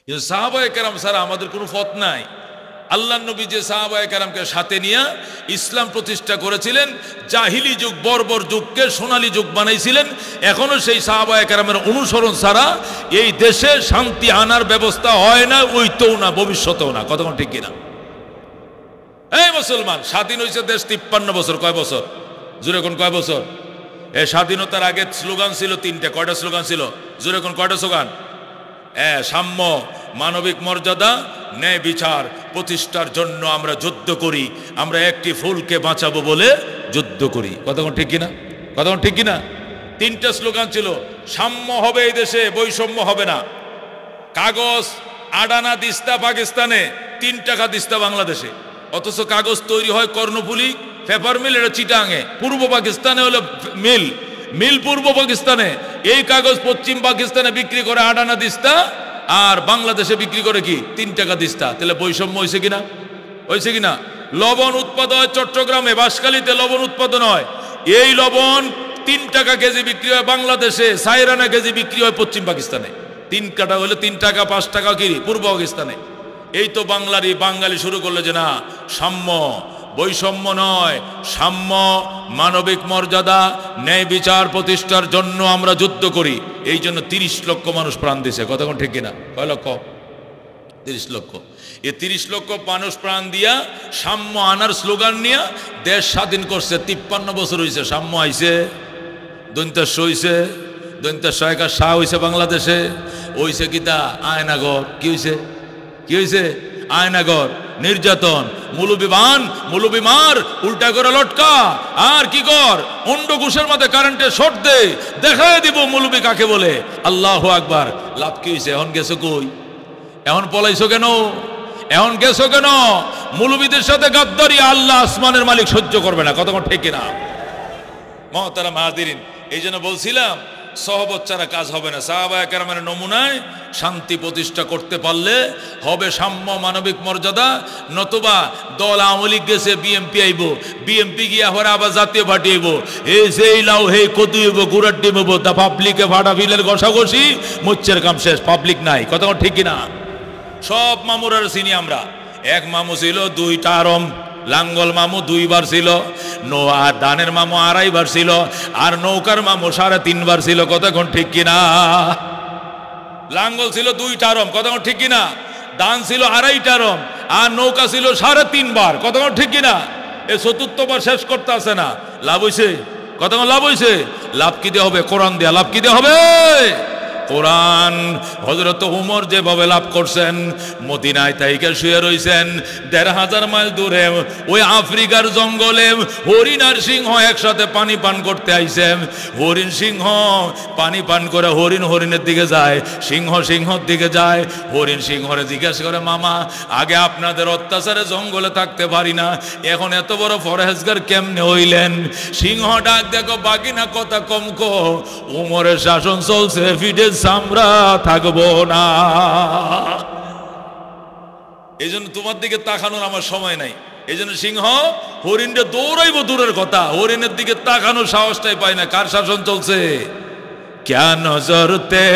সাহাবায়ে কেরাম ছাড়া আমাদের কোনো পথ নাই। আল্লাহ নবী যে সাহাবায়ে কেরামকে সাথে নিয়ে ইসলাম প্রতিষ্ঠা করেছিলেন, জাহিলি যুগ বর্বর যুগকে সোনালী যুগ বানাইছিলেন। এখনো সেই সাহাবায়ে কেরামের অনুসরণ ছাড়া এই দেশে শান্তি আনার ব্যবস্থা হয় না, ওইতেও না, ভবিষ্যতেও না। কতক্ষণ ঠিক কিনা? এই মুসলমান, স্বাধীন হয়েছে দেশ 53 বছর। কয় বছর? জোরে কোন কয় বছর? এই স্বাধীনতার আগে স্লোগান ছিল 3টে। কয়টা স্লোগান ছিল? জোরে কোন কয়টা স্লোগান? সাম্য, মানবিক মর্যাদা, ন্যায় বিচার প্রতিষ্ঠার জন্য আমরা যুদ্ধ করি, আমরা একটি ফুলকে বাঁচাবো বলে যুদ্ধ করি। কতক্ষণ ঠিক কিনা? কতক্ষণ ঠিক কিনা? 3টে স্লোগান ছিল। সাম্য হবে এই দেশে, বৈষম্য হবে না। কাগজ 8 আনা দিস্তা পাকিস্তানে, 3 টাকা দিস্তা বাংলাদেশে। অথচ কাগজ তৈরি হয় কর্ণফুলী পেপার মিল, এটা চিটাঙে। পূর্ব পাকিস্তানে হলো মিল, মিল পূর্ব পাকিস্তানে। এই কাগজ পশ্চিম পাকিস্তানে বিক্রি করে 8 আনা দিস্তা, আর বাংলাদেশে বিক্রি করে কি 3 টাকা দিস্তা। তাহলে বৈষম্য হয়েছে কিনা? হয়েছে কিনা? লবণ উৎপাদন হয় চট্টগ্রামে, বাঁশখালীতে লবণ উৎপাদন হয়। এই লবণ 3 টাকা কেজি বিক্রি হয় বাংলাদেশে, 4 আনা কেজি বিক্রি হয় পশ্চিম পাকিস্তানে। 3 কাটা হলে 3 টাকা, 5 টাকা কি পূর্ব পাকিস্তানে। এই তো বাঙালি শুরু করলো যে না, সাম্য, বৈষম্য নয়, সাম্য, মানবিক মর্যাদা, ন্যায় বিচার প্রতিষ্ঠার জন্য আমরা যুদ্ধ করি। এই জন্য 30 লক্ষ মানুষ প্রাণ দিয়েছে। কতক্ষণ ঠিক কিনা? কয় লক্ষ? 30 লক্ষ। এই 30 লক্ষ মানুষ প্রাণ দিয়া সাম্য আনার স্লোগান নিয়ে দেশ স্বাধীন করছে। 53 বছর হয়েছে। সাম্য আইছে, দন্তেশ্ব হইছে, দন্তেশ্ব একা শাহ হইছে বাংলাদেশে। হইছে কিতা? আয়নাগর। কি হইছে? কি হইছে? আয়নাগর, নির্যাতন, মুলুবিবান, মুলুবিমার, উল্টা করে লটকা, আর কি কর, অন্ডকুশের মধ্যে কারেন্টের শর্ট দে, দেখায় দিব মুলুবি কাকে বলে। আল্লাহু আকবার। লাভ কি হইছে? এখন গেছো কই? এখন পলাইছো কেন? এখন গেছো কেন? মুলুবিদের সাথে গাদ্দারি আল্লাহ আসমানের মালিক সহ্য করবে না। কতক্ষণ ঠিক কিনা? মুহতারাম হাজিরিন, এই জন্য বলছিলাম সহবত ছাড়া কাজ হবে না। সাহাবায়ে কেরামের নমুনায় শান্তি প্রতিষ্ঠা করতে পারলে হবে সাম্য, মানবিক মর্যাদা। নতুবা দল আওয়ামী লীগ গেছে, বিএমপি আইব, বিএমপি গিয়া হরে আবার জাতীয় পার্টি আইব, এই সেই লাউ হে কদু হইব, গুড়ার ডিম হইব, তা পাবলিকে ভাড়া বিলের ঘষাঘষি, মুচ্ছের কাম শেষ, পাবলিক নাই। কতক্ষণ ঠিক কিনা? সব মামুরার চিনি আমরা। এক মামু ছিল 2 টারম, লাঙ্গল মামু 2 বার ছিল, আর দানের মামু 2.5 বার ছিল, আর নৌকার মামু 3.5 বার ছিল। কতক্ষণ ঠিক কিনা? লাঙ্গল ছিল 2 টারম। কতক্ষণ ঠিক কিনা? দান ছিল 2.5 টারম, আর নৌকা ছিল 3.5 বার। কতক্ষণ ঠিক কিনা? এই 4র্থ বার শেষ করতে আসে না। লাভ হয়েছে? কতক্ষণ লাভ হয়েছে? লাভ কি দিয়ে হবে? কোরআন দেয়া। লাভ কি দিয়ে হবে? কোরআন। হযরত ওমর যেভাবে লাভ করছেন, মদিনায় তাইকে শুয়ে রইছেন, 1500 মাইল দূরে ওই আফ্রিকার জঙ্গলে হরিণ আর সিংহ একসাথে পানি পান করতে আইছেন। হরিণ সিংহ পানি পান করে, হরিণ হরিণের দিকে যায়, সিংহ সিংহর দিকে যায়। হরিণ সিংহরে জিজ্ঞেস করে, মামা আগে আপনাদের অত্যাচারে জঙ্গলে থাকতে পারি না, এখন এত বড় ফরেস্টগার কেমনে হইলেন? সিংহ ডাক দেখো, বাকি না কথা কম কো, ওমরের শাসন চলছে, ফিডে আমরা থাকবো না। এই জন্য তোমার দিকে তাকানোর আমার সময় নাই। এই জন্য সিংহ হরিণে দৌড়াইব দূরের কথা, হরিণের দিকে তাকানোর সাহসটাই পায় না। কার শাসন চলছে? क्या नजर थे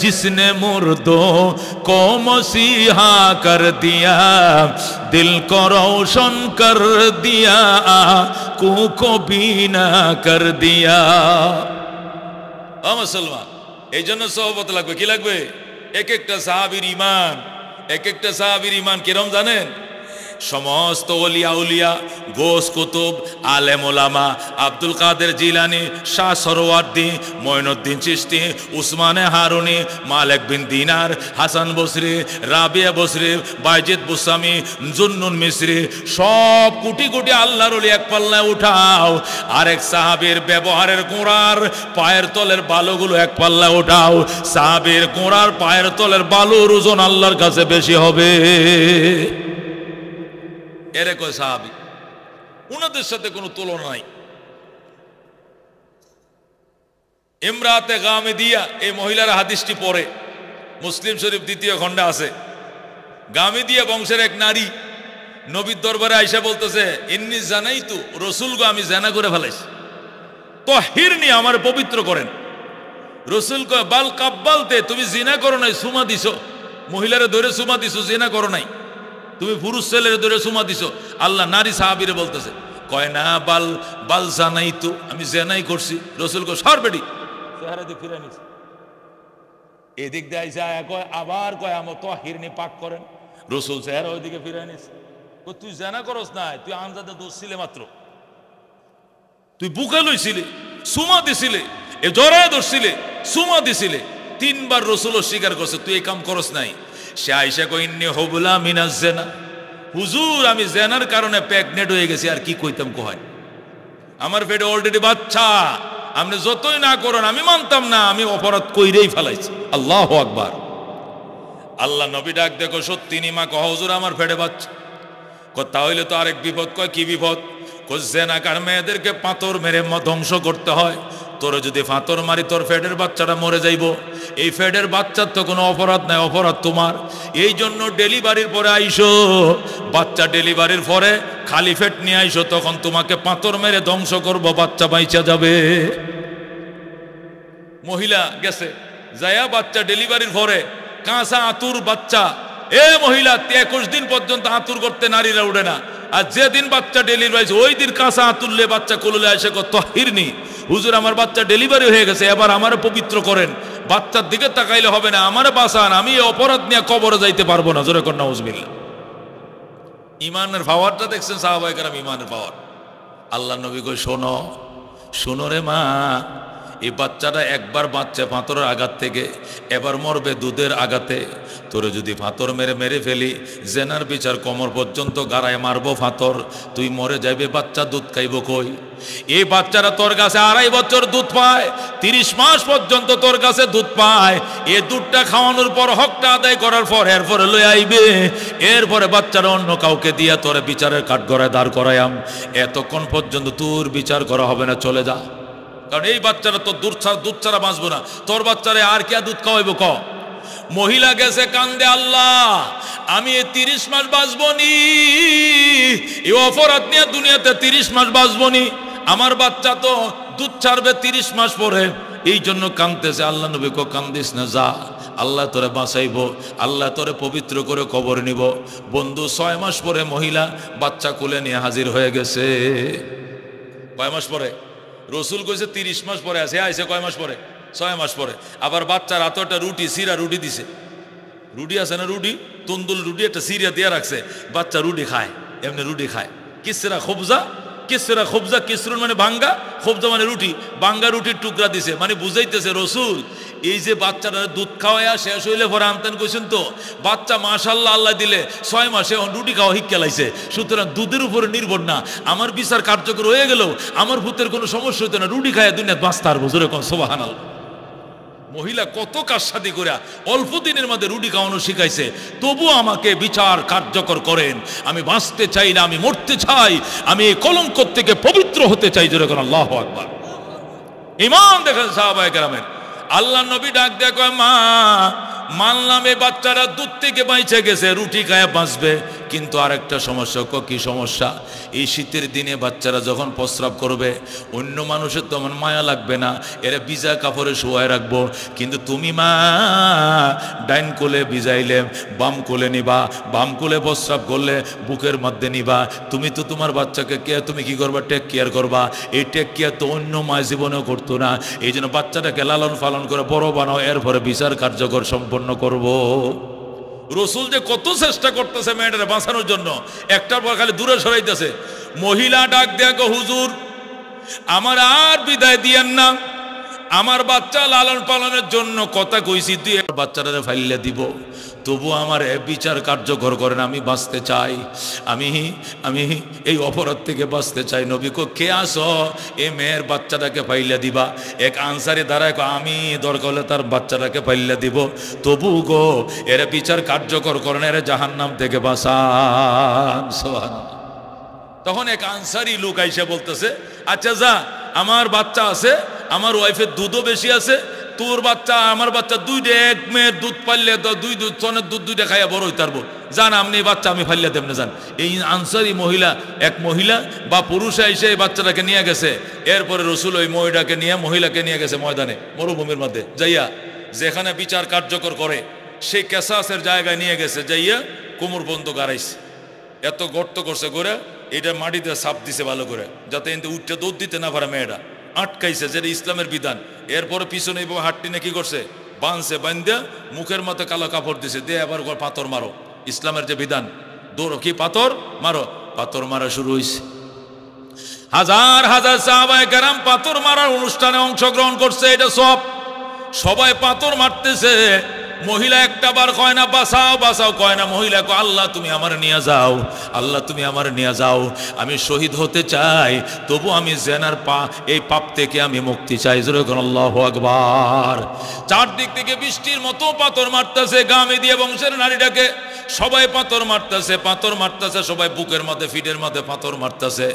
जिसने मुर्दों को मसीहा कर दिया, दिल को रोशन कर दिया, आँखों को बीना कर दिया। मुसलमान, এই জন্য সহবত লাগবে। কি লাগবে? এক একটা সাহাবীর ঈমান, এক একটা সাহাবীর ঈমান কিরম জানেন? সমস্ত ওলিয়া উলিয়া, গোস কুতুব, আলেম ওলামা, আব্দুল কাদের জিলানি, শাহ সরওয়ার্দী, মঈনুদ্দিন চিশতি, উসমানে হারুনি, মালিক বিন দিনার, হাসান বসরি, রাবিয়া বসরি, বাইজিদ বুসামি, জুন্নুন মিসরি, সব কোটি কোটি আল্লাহর ওলি এক পাল্লায় উঠাও। আরেক সাহাবীর ব্যবহারের গোড়ার পায়ের তলের বালুগুলো এক পাল্লায় উঠাও। সাহাবীর গোড়ার পায়ের তলের বালুর ওজন আল্লাহর কাছে বেশি হবে। এরে কয় সাহাবী, উনাদের সাথে কোনো তুলনা নাই। ইমরাতে গামিদিয়া, এই মহিলার হাদিসটি পড়ে মুসলিম শরীফ 2য় খণ্ডে আছে। গামিদিয়া বংশের এক নারী নবীর দরবারে আইসা বলতেছে, ইন্নী জানাইতু, রসুল গো আমি জানা করে ফেলাইছি, তাহিরনি, আমার পবিত্র করেন। রসুল কয়, বাল কাব্বালতে, তুমি জিনা করো নাই, সুমা দিছো। মহিলারে ধরে চুমা দিছো, জেনা করো নাই, তুমি পুরুষ ছেলের ধরে চুমা দিছো। আল্লাহ নারী সাহাবীরে বলতেছে, কয় না বাল বাল জানাই তো, আমি জেনাই করছি। রসুল কয় সর বেটি, চেহারা দিয়ে ফিরে নিছে। এদিক দিয়ে যায় কয়, আবার কয় আমার তো হিরনি পাক করেন। রসুল চেহারা ওইদিকে ফিরে নিছে। তুই জেনা করস না, তুই আনজাদে দোষ ছিলে মাত্র, তুই বুকে লইছিলে, সুমা দিছিলে, এ জড়ায় ধরছিলে, সুমা দিছিলে। 3 বার রসুল স্বীকার করছে তুই এই কাম করস নাই। সে আইসা কই ইন্নী হুবলা মিনাজ জেনা, হুজুর আমি জেনার কারণে প্রেগনেন্ট হয়ে গেছি, আর কি কইতাম কয়, আমার পেটে অলরেডি বাচ্চা, আপনি যতই না করেন আমি মানতাম না, আমি অপরাধ কইরেই ফেলাইছি। আল্লাহু আকবার। আল্লাহ নবী ডাক দেখো সত্যি নিমা কহ হুজুর আমার পেটে বাচ্চা। তাহলে তো আরেক বিপদ। কয় কি বিপদ? জেনাকার মেয়েদেরকে পাথর মেরে ধ্বংস করতে হয়। তোর যদি পাথর মারি তোর ফেডের বাচ্চাটা মরে যাইব। এই ফেডের বাচ্চার তো কোনো অপরাধ নাই, অপরাধ তোমার। এই জন্য ডেলিভারির পরে আইসো, বাচ্চা ডেলিভারির পরে খালি ফেট নিয়ে আইসো, তখন তোমাকে পাথর মেরে ধ্বংস করবো, বাচ্চা বাইচা যাবে। মহিলা গেছে যায়া বাচ্চা ডেলিভারির পরে কাঁচা আতুর বাচ্চা, এ মহিলা 21 দিন পর্যন্ত আতুর করতে নারীরা উঠে না। আর যেদিন বাচ্চা ডেলিভারি হয়েছে ওই দিন কাঁচা আতুরলে বাচ্চা কোলে এসে তহিরনি, হুজুর আমার বাচ্চা ডেলিভারি হয়ে গেছে, এবার আমারে পবিত্র করেন। বাচ্চার দিকে তাকাইলে হবে না, আমারে বাঁচান, আমি এই অপরাধ নিয়ে কবরে যাইতে পারবো না। জোরে কর নাউজুবিল্লাহ। ইমানের পাওয়ারটা দেখছেন সাহাবায়ে কেরাম, ইমানের পাওয়ার। আল্লাহ নবী কই শোনো, শোনো রে মা, এই বাচ্চাটা একবার বাচ্চা পাথরের আঘাত থেকে, এবার মরবে দুধের আঘাতে। তোরে যদি পাথর মেরে মেরে ফেলি, জেনার বিচার কোমর পর্যন্ত গাড়ায় মারবো পাথর, তুই মরে যাবে, বাচ্চা দুধ খাইব কই? এই বাচ্চারা তোর কাছে 2.5 বছর দুধ পায়, 30 মাস পর্যন্ত তোর কাছে দুধ পায়। এই দুধটা খাওয়ানোর পর, হকটা আদায় করার পর এরপরে লই আইবে, এরপরে বাচ্চারা অন্য কাউকে দিয়া তোরে বিচারের কাঠগড়ায় দাঁড় করায়াম। এতক্ষণ পর্যন্ত তোর বিচার করা হবে না, চলে যা। কারণ এই বাচ্চারা তো দুধ ছাড়া বাঁচবো না, তোর বাচ্চারা আর কে দুধ খাওয়াইব ক? মহিলা গেছে কান্দে, আল্লাহ আমি 30 মাস বাঁচবো নি, এই অপরাধ নিয়ে দুনিয়াতে 30 মাস বাঁচবো নি, আমার বাচ্চা তো দুধ ছাড়বে 30 মাস পরে, এই জন্য কান্দতেছে। আল্লাহ নবী কো কান্দিস না, যা, আল্লাহ তোরে বাঁচাইব, আল্লাহ তোরে পবিত্র করে কবর নিব। বন্ধু 6 মাস পরে মহিলা বাচ্চা কোলে নিয়ে হাজির হয়ে গেছে। কয় মাস পরে? রসুল কইছে 30 মাস পরে আছে, আইছে কয় মাস পরে? 6 মাস পরে। আবার বাচ্চার হাতে একটা রুটি, সিরা রুটি দিছে। রুটি আছে না, রুটি তন্দুল রুটি একটা সিরিয়া দিয়ে রাখছে, বাচ্চা রুটি খায়, এমনি রুটি খায়। কিসরা খোবজা, কিসরা খোবজা, কিসরুন মানে ভাঙ্গা, খোবজা মানে রুটি, ভাঙ্গা রুটির টুকরা দিছে, মানে বুঝাইতেছে রসুল এই যে বাচ্চাটা দুধ খাওয়াইয়া শেষ হইলে পরে আনতেন কইছেন তো, বাচ্চা মাশাল্লাহ আল্লাহ দিলে 6 মাসে রুটি খাওয়া শিক্ষালাইছে। সুতরাং দুধের উপরে নির্ভর না, আমার বিচার কার্যকর হয়ে গেল, আমার ভূতের কোনো সমস্যা হইতো না, রুটি খাইয়া দুনিয়া বাঁচতে পারবো। জোরে কোন সুবহানাল্লাহ। মহিলা কত কাজসাদি করে অল্প দিনের মধ্যে রুটি খাওয়ানো শিখাইছে, তবু আমাকে বিচার কার্যকর করেন। আমি বাঁচতে চাই না, আমি মরতে চাই, আমি এই কলঙ্ক থেকে পবিত্র হতে চাই। জোরে কোন আল্লাহু আকবার। ঈমান দেখেন সাহাবায়ে কেরামের। আল্লাহ নবী ডাক দেয়, কয় মা মানলাম এই বাচ্চারা দুধ থেকে বাইচে গেছে, রুটি খায় বাঁচবে, কিন্তু আরেকটা সমস্যা। কি সমস্যা? এই শীতের দিনে বাচ্চারা যখন প্রস্রাব করবে, অন্য মানুষের তো আমার মায়া লাগবে না, এরা ভিজা কাপড়ে শোয়ায় রাখবো, কিন্তু তুমি মা ডাইন কোলে ভিজাইলে বাম কোলে নিবা, বাম কোলে প্রস্রাব করলে বুকের মধ্যে নিবা। তুমি তো তোমার বাচ্চাকে তুমি কি করবা? টেক কেয়ার করবা। এই টেক কেয়ার তো অন্য মায়ের জীবনেও করতো না। এই জন্য বাচ্চাটাকে লালন পালন করে বড় বানাও, এরপরে বিচার কার্যকর সম্পন্ন করব। রসুল যে কত চেষ্টা করতেছে মেয়েটারে বাঁচানোর জন্য, একটার পর খালি দূরে সরাইতেছে। মহিলা ডাক দেয়া, হুজুর আমার আর বিদায় দিয়েন না, আমার বাচ্চা লালন পালনের জন্য কথা কইছি, তুই বাচ্চাটারে ফাইলে দিব, তবু আমার বিচার কার্যকর করেন, আমি বাঁচতে চাই, আমি এই অপরাধ থেকে বাঁচতে চাই। নবী কো কে আসো? এ মেয়ের বাচ্চাটাকে ফাইলে দিবা। এক আনসারি দাঁড়ায়, আমি দরকার হলে তার বাচ্চাটাকে ফাইলে দিব, তবু গো এর বিচার কার্যকর করেন, এর জাহান্নাম থেকে বাঁচান। সুবহানাল্লাহ। তখন এক আনসারি লোক আইসা বলতেছে, আচ্ছা যা, আমার বাচ্চা আছে, আমার ওয়াইফের দুধও বেশি আছে, তোর বাচ্চা আমার বাচ্চা দুইটা, এক মেয়ের দুধ পাইলে দুই সনের দুধ দুইটা খাইয়া বড় হইতে পারবো, জান আপনি এই বাচ্চা আমি ফাইলে দেব না। যান। এই আনসারি মহিলা, এক মহিলা বা পুরুষে এসে এই বাচ্চাটাকে নিয়ে গেছে। এরপরে রসুল ওই মহিলাকে নিয়ে গেছে ময়দানে, মরুভূমির মধ্যে যাইয়া, যেখানে বিচার কার্যকর করে সেই কেসাসের জায়গায় নিয়ে গেছে, যাইয়া কোমর পর্যন্ত গাড়াইছে, এত গর্ত করছে করে, এটা মাটিতে সাপ দিছে ভালো করে, যাতে এতে উঠতে দৌড় দিতে না পারে মেয়েটা, আটকাইছে, যেটা ইসলামের বিধান। এরপরে পিছনে এইভাবে হাটটি না কি করছে, বাঁধছে, বান্ধা মুখের মতো কালো কাপড় দিছে, দিয়ে আবার পাথর মারো, ইসলামের যে বিধান, দৌড়ো কি পাথর মারো, পাথর মারা শুরু হয়েছে। হাজার হাজার সাহাবায়ে কেরাম পাথর মারার অনুষ্ঠানে অংশগ্রহণ করছে, এটা সবাই পাথর মারতেছে। মহিলা একটা বার কয় না বাঁচাও বাঁচাও, কয় না মহিলা কয় আল্লাহ তুমি আমার নিয়ে যাও, আল্লাহ তুমি আমার নিয়ে যাও, আমি শহীদ হতে চাই, তবু আমি জেনার এই পাপ থেকে আমি মুক্তি চাই। আল্লাহু আকবার। চারদিক থেকে বৃষ্টির মতো পাথর মারতেছে, গামে দিয়ে বংশের নারীটাকে সবাই পাথর মারতেছে, পাথর মারতেছে, সবাই বুকের মধ্যে ফিটের মধ্যে পাথর মারতেছে।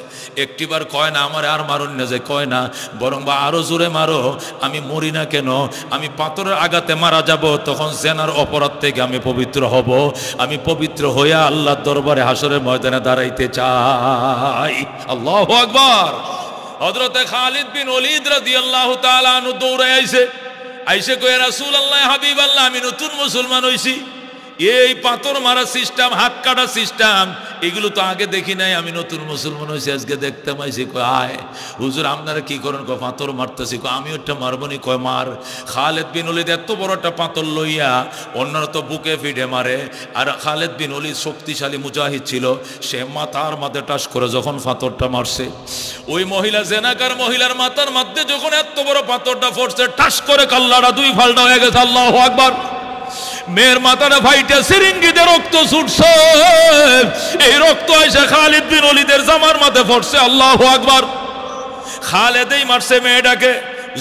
একটিবার কয় না আমার আর মারুন না, যে কয় না বরং বা আরো জোরে মারো, আমি মরি না কেন, আমি পাথরের আঘাতে মারা যাব, তখন জেনার অপরাধ থেকে আমি পবিত্র হব, আমি পবিত্র হইয়া আল্লাহর দরবারে হাসরের ময়দানে দাঁড়াইতে চাই। আল্লাহু আকবার। হযরতে খালিদ বিন ওলীদ রাদিয়াল্লাহু তাআলা আনহু দৌড়ে আইসে কয় রাসূলুল্লাহ হাবিবাল্লাহ, আমি নতুন মুসলমান হইছি, এই পাথর মারা সিস্টেম, হাত কাটা সিস্টেম, এগুলো তো আগে দেখি নাই, আমি নতুন মুসলমান হয়েছি, আজকে দেখতে পাইছি। কয় আয় হুজুর আপনারা কি করেন, কয় পাথর মারতেছি, কয় আমি একটা মারবনি, কয় মার। খালেদ বিন ওলীদ এত বড় একটা পাথর লইয়া, অন্যরা তো বুকে ফিটে মারে, আর খালেদ বিন ওলীদ শক্তিশালী মুজাহিদ ছিল, সে মাথার মাঝে টাস করে যখন পাথরটা মারছে, ওই মহিলা জেনাকার মহিলার মাথার মধ্যে যখন এত বড় পাথরটা পড়ছে, টাস করে কাল্লাটা দুই ফাল্টা হয়ে গেছে। আল্লাহু আকবার। মেয়ের মাথাটা ফাইটে সিরিঙ্গিতে রক্ত ছুটছে, এই রক্ত এসে খালিদ বিন ওলীদের জামার মাথায় পড়ছে। আল্লাহু আকবার। খালেদেই মারছে মেয়েটাকে,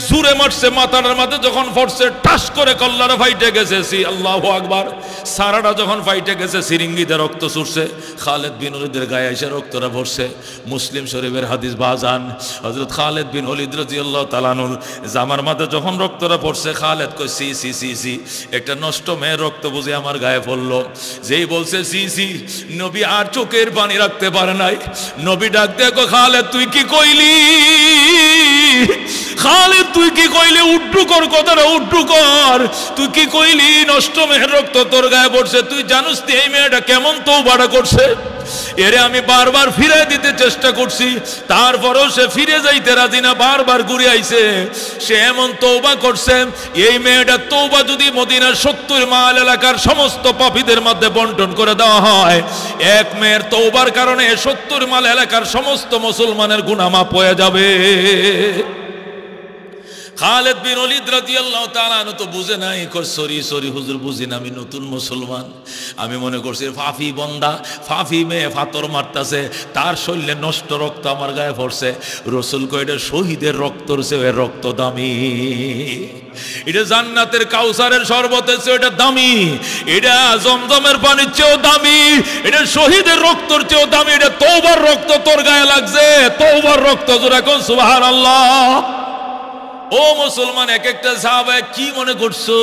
জুরে মারছে, মাথাটার মাথায় যখন পড়ছে টাস করে কল্লাটা ফাইটে গেছে। আল্লাহু আকবার। সারাটা যখন ফাইটে গেছে, সিরিঙ্গিতে রক্ত ছুটছে, খালেদ বিন ওলীদের গায়ে এসে রক্তটা পড়ছে। মুসলিম শরীফের হাদিস বাজান, হযরত খালেদ বিন ওলীদ রাদিয়াল্লাহু তাআলা আনহু জামার মাথায় যখন রক্তটা পড়ছে, খালেদ কই সি সি সি সি, একটা নষ্ট মেয়ের রক্ত বুঝে আমার গায়ে পড়লো। যেই বলছে সি সি, নবী আর চোখের পানি রাখতে পারে নাই। নবী ডাক দিয়ে কয় খালেদ তুই কি কইলি, খালেদ তুই কি কইলি, উড্ডু কর কথাটা, উড্ডু কর, তুই কি কইলি নষ্ট মেয়ের রক্ত তোর গায়ে পড়ছে, তুই জানিস এই মেয়েটা কেমন তওবাটা করছে, এরে আমি বারবার ফিরে দিতে চেষ্টা করছি, তারপরেও সে ফিরে যাইতে রাজি না, বারবার ঘুরে আইছে, সে এমন তওবা করছে, এই মেয়েটা তওবা যদি মদিনার 70 মাইল এলাকার সমস্ত পাপীদের মধ্যে বন্টন করে দেওয়া হয়, এক মেয়ের তওবার কারণে 70 মাইল এলাকার সমস্ত মুসলমানের গুনাহ মাফ হয়ে যাবে। খালেদ বিন ওলীদ রাদিয়াল্লাহু তাআলা আনহু তো বুঝে নাই, কই সরি সরি হুজুর, বুঝি না, আমি নতুন মুসলমান, আমি মনে করছি ফাফি বন্দা, ফাফি মেয়ে পাথর মারতাছে, তার শরীরে নষ্ট রক্ত আমার গায়ে পড়ছে। রাসূল কয় এটা শহীদের রক্তর চেয়ে রক্ত দামি, এটা জান্নাতের কাউসারের শরবতের চেয়ে এটা দামি, এটা জমজমের পানির চেয়েও দামি, এটা শহীদের রক্তর চেয়েও দামি, এটা তওবার রক্ত তোর গায়ে লাগছে, তওবার রক্ত। জোরে কোন সুবহানাল্লাহ। ও মুসলমান, এক একটা সাহাবা কি মনে করছো,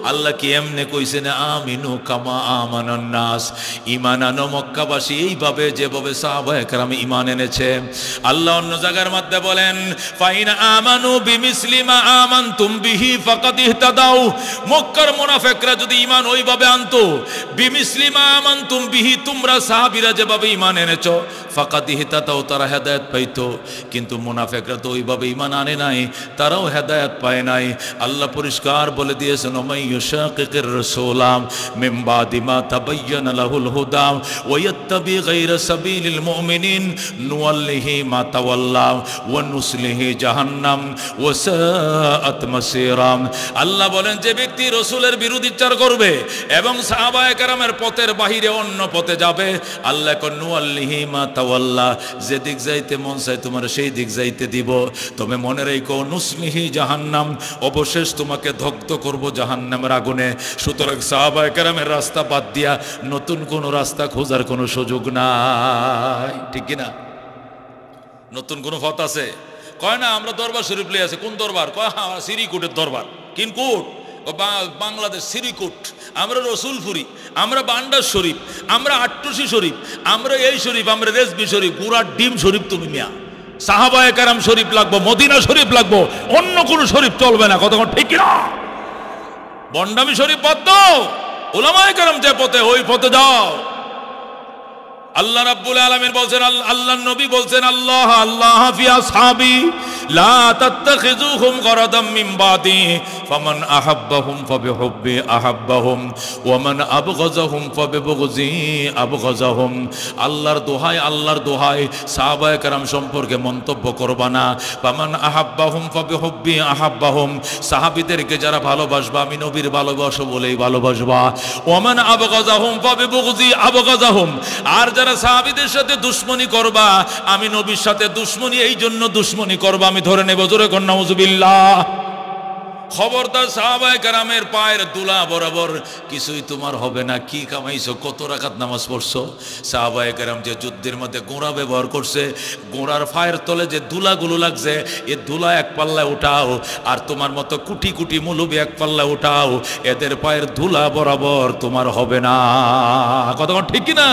আল্লাহ কি এমনি কইছে না আমিনু কামা আমানান নাস, ঈমান আনো মক্কাবাসী এইভাবে যেভাবে সাহাবায়ে কেরাম ঈমান এনেছে। আল্লাহ অন্য জায়গার মধ্যে বলেন ফাইন আমানু বিমিসলি মা আমানতুম বিহি ফাকাদ ইহতাদাউ, মক্কার মুনাফিকরা যদি ঈমান ওইভাবে আনতো, বিমিসলি মা আমানতুম বিহি, তোমরা সাহাবীরা যেভাবে ঈমান এনেছো, ফাকাদ ইহতাদাউ, তারা হেদায়েত পাইতো। কিন্তু মুনাফিকরা তো ওইভাবে ঈমান আনে নাই, তারাও হেদায়েত পায় নাই। আল্লাহ পরিষ্কার বলে দিয়েছেন ওমাই ইউশাকিকির রাসূলা মিন বাদি মা তাবায়্যানা লাহুল হুদা ওয়া ইয়াত্তাবি গায়রা সাবিলিল মুমিনিন নুওয়াল্লিহি মা তাওয়াল্লা ওয়া নুসলিহি জাহান্নাম ওয়া সাআত মাসীরা। আল্লাহ বলেন যে ব্যক্তি রাসূলের বিরোধিতা করবে এবং সাহাবায়ে কেরামের পথের বাহিরে অন্য পথে যাবে, আল্লাহ কোন নুওয়াল্লিহি মা তাওয়াল্লা, যে দিক যাইতে মন চায় তোমার সেই দিক যাইতে দিব, তবে মনে রেখো নুসলিহি জাহান্নাম, অবশেষ তোমাকে দগ্ধ করব জাহান্নামের আগুনে। সুতরাং সাহাবায়ে কেরামের রাস্তা বাদ দিয়া নতুন কোন রাস্তা খোঁজার কোনো সুযোগ নাই, ঠিক কিনা? নতুন কোন পথ আছে? কয় না আমরা দরবার শরীফ লই আছে। কোন দরবার? কয় হ্যাঁ সিরিকুটের দরবার। কিন কোট? বাংলাদেশ সিরিকুট। আমরা রসুলপুরি, আমরা বান্ডার শরীফ, আমরা আট্টুসি শরীফ, আমরা এই শরীফ, আমরা রেজবি শরীফ, পুরা ডিম শরীফ। তুমি মিয়া সাহাবায়ে কেরাম শরীফ লাগবো, মদিনা শরীফ লাগবো, অন্য কোন শরীফ চলবে না। কতক্ষণ ঠিক না? বন্ডামি শরীফ বাদ দাও, উলামায়ে কেরাম যে পথে ওই পথে যাও। আল্লাহ রাব্বুল আলামিন বলছেন, আল্লাহর নবী বলছেন, আল্লাহ আল্লাহ ফি আসহাবি লা তাত্তাখিযুহুম গরাদাম মিন বাদি ফামান আহাব্বাহুম ফাবিহুব্বি আহাব্বাহুম ওয়া মান আবগাযাহুম ফাবিবুগযি আবগাযাহুম। আল্লাহর দোহাই, আল্লাহর দোহাই, সাহাবায়ে কেরাম সম্পর্কে মন্তব্য করবা না। ফামান আহাব্বাহুম ফাবিহুব্বি আহাব্বাহুম, সাহাবীদেরকে যারা ভালোবাসবা আমি নবীর ভালোবাসো বলেই ভালোবাসবা। ওয়া মান আবগাযাহুম ফাবিবুগযি আবগাযাহুম, আর যারা সাহাবীদের সাথে দুশমনি করবা আমি নবীর সাথে দুশমনি এই জন্য দুশমনি করবা আমি ধরে নেব। জোরে কোন নাউজুবিল্লাহ। খবরদার সাহাবায়ে কেরামের পায়ের দুলা বরাবর কিছুই তোমার হবে না। কি কামাইছো, কত রাকাত নামাজ পড়ছো? সাহাবায়ে কেরাম যে যুদ্ধের মধ্যে গোড়া ব্যবহার করছে, গোড়ার পায়ের তলে যে দুলাগুলো লাগছে এ দুলা এক পাল্লায় উঠাও, আর তোমার মতো কোটি কোটি মুলুবি এক পাল্লায় উঠাও, এদের পায়ের ধুলা বরাবর তোমার হবে না। কথা ঠিক কি না?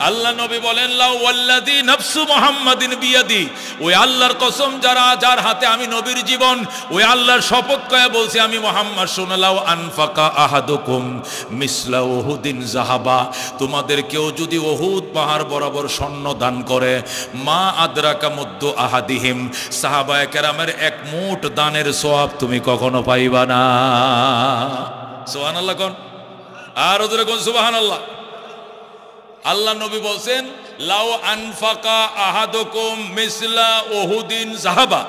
আল্লাহ নবী বলেন, লা ওয়াল্লাযী নাফসু মুহাম্মাদিন বিয়াদি, ওই আল্লাহর কসম যার হাতে আমি নবীর জীবন, ওই আল্লাহর শপথ করে বলছি আমি মুহাম্মদ, শুনলাও আনফাকা আহাদুকুম মিসলা উহুদিন যাহাবা, তোমাদের কেউ যদি উহুদ পাহাড় বরাবর স্বর্ণ দান করে, মা আদরাকা মুদ্দু আহাদিহিম, সাহাবায়ে কেরামের এক মুঠ দানের সওয়াব তুমি কখনো পাইবা না। সুবহানাল্লাহ কোন, আর ওদের কোন সুবহানাল্লাহ। আল্লাহ নবী বলছেন, লাউ আনফাকা আহাদুকুম মিসলা উহুদিন যাহাবা,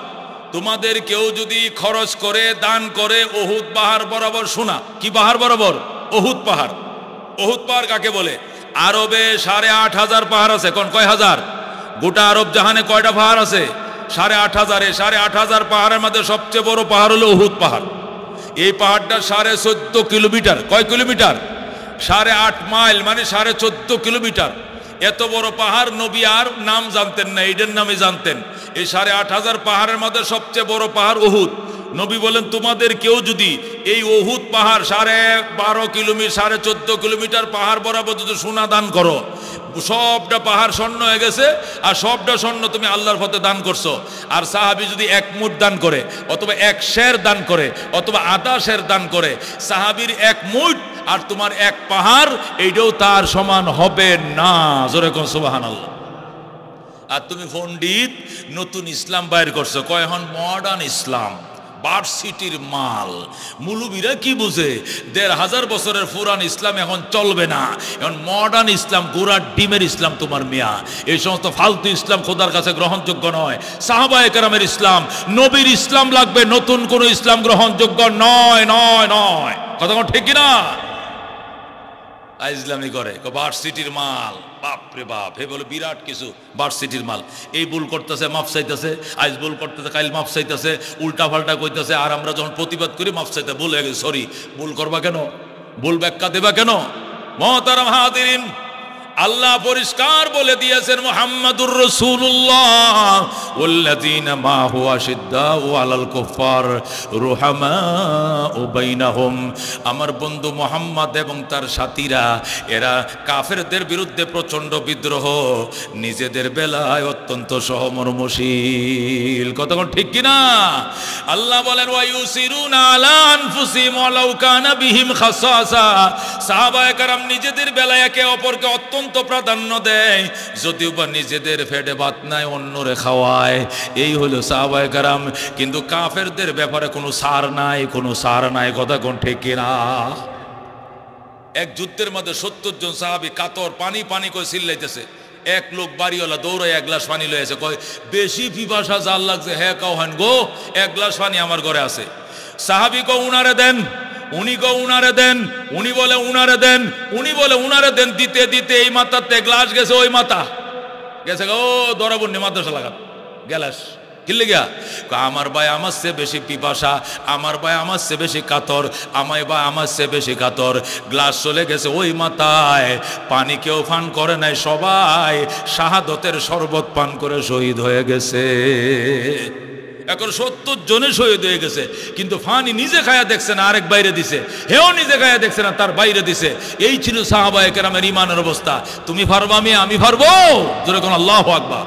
তোমাদের কেউ যদি খরচ করে দান করে উহুদ পাহাড় বরাবর, শোনা কি পাহাড় বরাবর? উহুদ পাহাড়। উহুদ পাহাড় কাকে বলে? আরবে 8,500 পাহাড় আছে। কোন কয় হাজার? গোটা আরব জাহানে কয়টা পাহাড় আছে? 8,500। 8,500 পাহাড়ের মধ্যে সবচেয়ে বড় পাহাড় হলো উহুদ পাহাড়। এই পাহাড়টা 14.5 কিলোমিটার। কয় কিলোমিটার? 8.5 মাইল, মানে 14.5 কিলোমিটার। এত বড় পাহাড় নবী আর নাম জানতেন না, এইটার নামে জানতেন। এই 8,500 পাহাড়ের মধ্যে সবচেয়ে বড় পাহাড় উহুদ। নবী বলেন, তোমাদের কেউ যদি এই উহুদ পাহাড় 12.5 কিলোমিটার 14.5 কিলোমিটার পাহাড় বরাবর যদি সোনা দান করো, সবটা পাহাড় স্বর্ণ হয়ে গেছে, আর সবটা স্বর্ণ তুমি আল্লাহর পথে দান করছো। আর সাহাবী যদি 1 মুঠ দান করে, অথবা 1 সের দান করে, অথবা আধা সের দান করে, সাহাবীর 1 মুঠ আর তোমার 1 পাহাড়, এইটাও তার সমান হবে না। জোরে কোন সুবহানাল্লাহ। আর তুমি পণ্ডিত নতুন ইসলাম বাইর করছো, কয় এখন মডার্ন ইসলাম, ভার্সিটির মাল। মুলুবিরা কি বুঝে? 1,500 বছরের পুরান ইসলাম এখন চলবে না, এখন মডার্ন ইসলাম, গোড়ার ডিমের ইসলাম তোমার মিয়া। এই সমস্ত ফালতু ইসলাম খোদার কাছে গ্রহণযোগ্য নয়। সাহাবায়ে কেরামের ইসলাম, নবীর ইসলাম লাগবে, নতুন কোন ইসলাম গ্রহণযোগ্য নয় নয় নয়। কথা ঠিক কিনা? ইসলামী করে ভার্সিটির মাল, বাপরে বাপ, হে বলে বিরাট কিছু ভার্সিটির মাল। এই ভুল করতেছে, মাফ চাইতেছে, আজ ভুল করতেছে, কাল মাফ চাইতেছে, উল্টা পাল্টা কইতেছে। আর আমরা যখন প্রতিবাদ করি মাফ চাইতে, ভুল হয়ে গেছে, সরি। ভুল করবা কেন? ভুল ব্যাখ্যা দেবা কেন? মুহতারাম হাজিরিন, আল্লাহ পরিষ্কার বলে দিয়েছেন, মুহাম্মাদুর রাসূলুল্লাহ ওয়াল্লাযীনা মাহু আশিদ্দাউ আলাল কুফার রুহামাউ বাইনাহুম, আমার বন্ধু মুহাম্মদ এবং তার সাথীরা এরা কাফেরদের বিরুদ্ধে প্রচন্ড বিদ্রোহ, নিজেদের বেলায় অত্যন্ত সহমর্মশীল। কতক্ষণ ঠিক কিনা? আল্লাহ বলেন, ওয়া ইউসিরুনা আলা আনফুসিহিম ওয়ালাউ কানা বিহিম খাসাসা, সাহাবায়ে কেরাম নিজেদের বেলায় একে অপরকে অত্যন্ত প্রাধান্য দেয়, যদিও বা নিজেদের পেটে ভাত নাই অন্যরে খাওয়ায়। এই হলো সাহাবায়ে কেরাম। কিন্তু কাফেরদের ব্যাপারে কোনো সার নাই, কোনো সার নাই। কথা কোন ঠিক কিনা? এক যুদ্ধের মধ্যে 70 জন সাহাবী কাতর, পানি পানি করে চিল্লাইতেছে। এক লোক বাড়িওয়ালা দৌড়ায় 1 গ্লাস পানি লয়েছে, কয় বেশি পিপাসা জাল লাগছে, হ্যাঁ কাও হান গো, 1 গ্লাস পানি আমার ঘরে আছে। সাহাবী কো উনারে দেন, উনি গো উনারে দেন, উনি বলে উনারে দেন, উনি বলে উনারে দেন। দিতে দিতে এই মাথাতে গ্লাস গেছে, ওই মাথা গেছে, ও দরাবন্যে মাদ্রাসা লাগাত গ্যালাস কিনলে গিয়া। আমার ভাই আমার চেয়ে বেশি পিপাসা, আমার ভাই আমার চেয়ে বেশি কাতর, আমায় ভাই আমার চেয়ে বেশি কাতর। গ্লাস চলে গেছে ওই মাথায়, পানি কেউ পান করে নাই, সবাই শাহাদতের শরবত পান করে শহীদ হয়ে গেছে। এখন 70 জনে শহীদ হয়ে গেছে, কিন্তু ফানি নিজে খায়া দেখছে না, আরেক বাইরে দিছে, হেও নিজে খায়া দেখছে না, তার বাইরে দিছে। এই ছিল সাহাবায়ে কেরামের ঈমানের অবস্থা। তুমি পারবা, আমি পারবো? জোরে কোন আল্লাহু আকবার।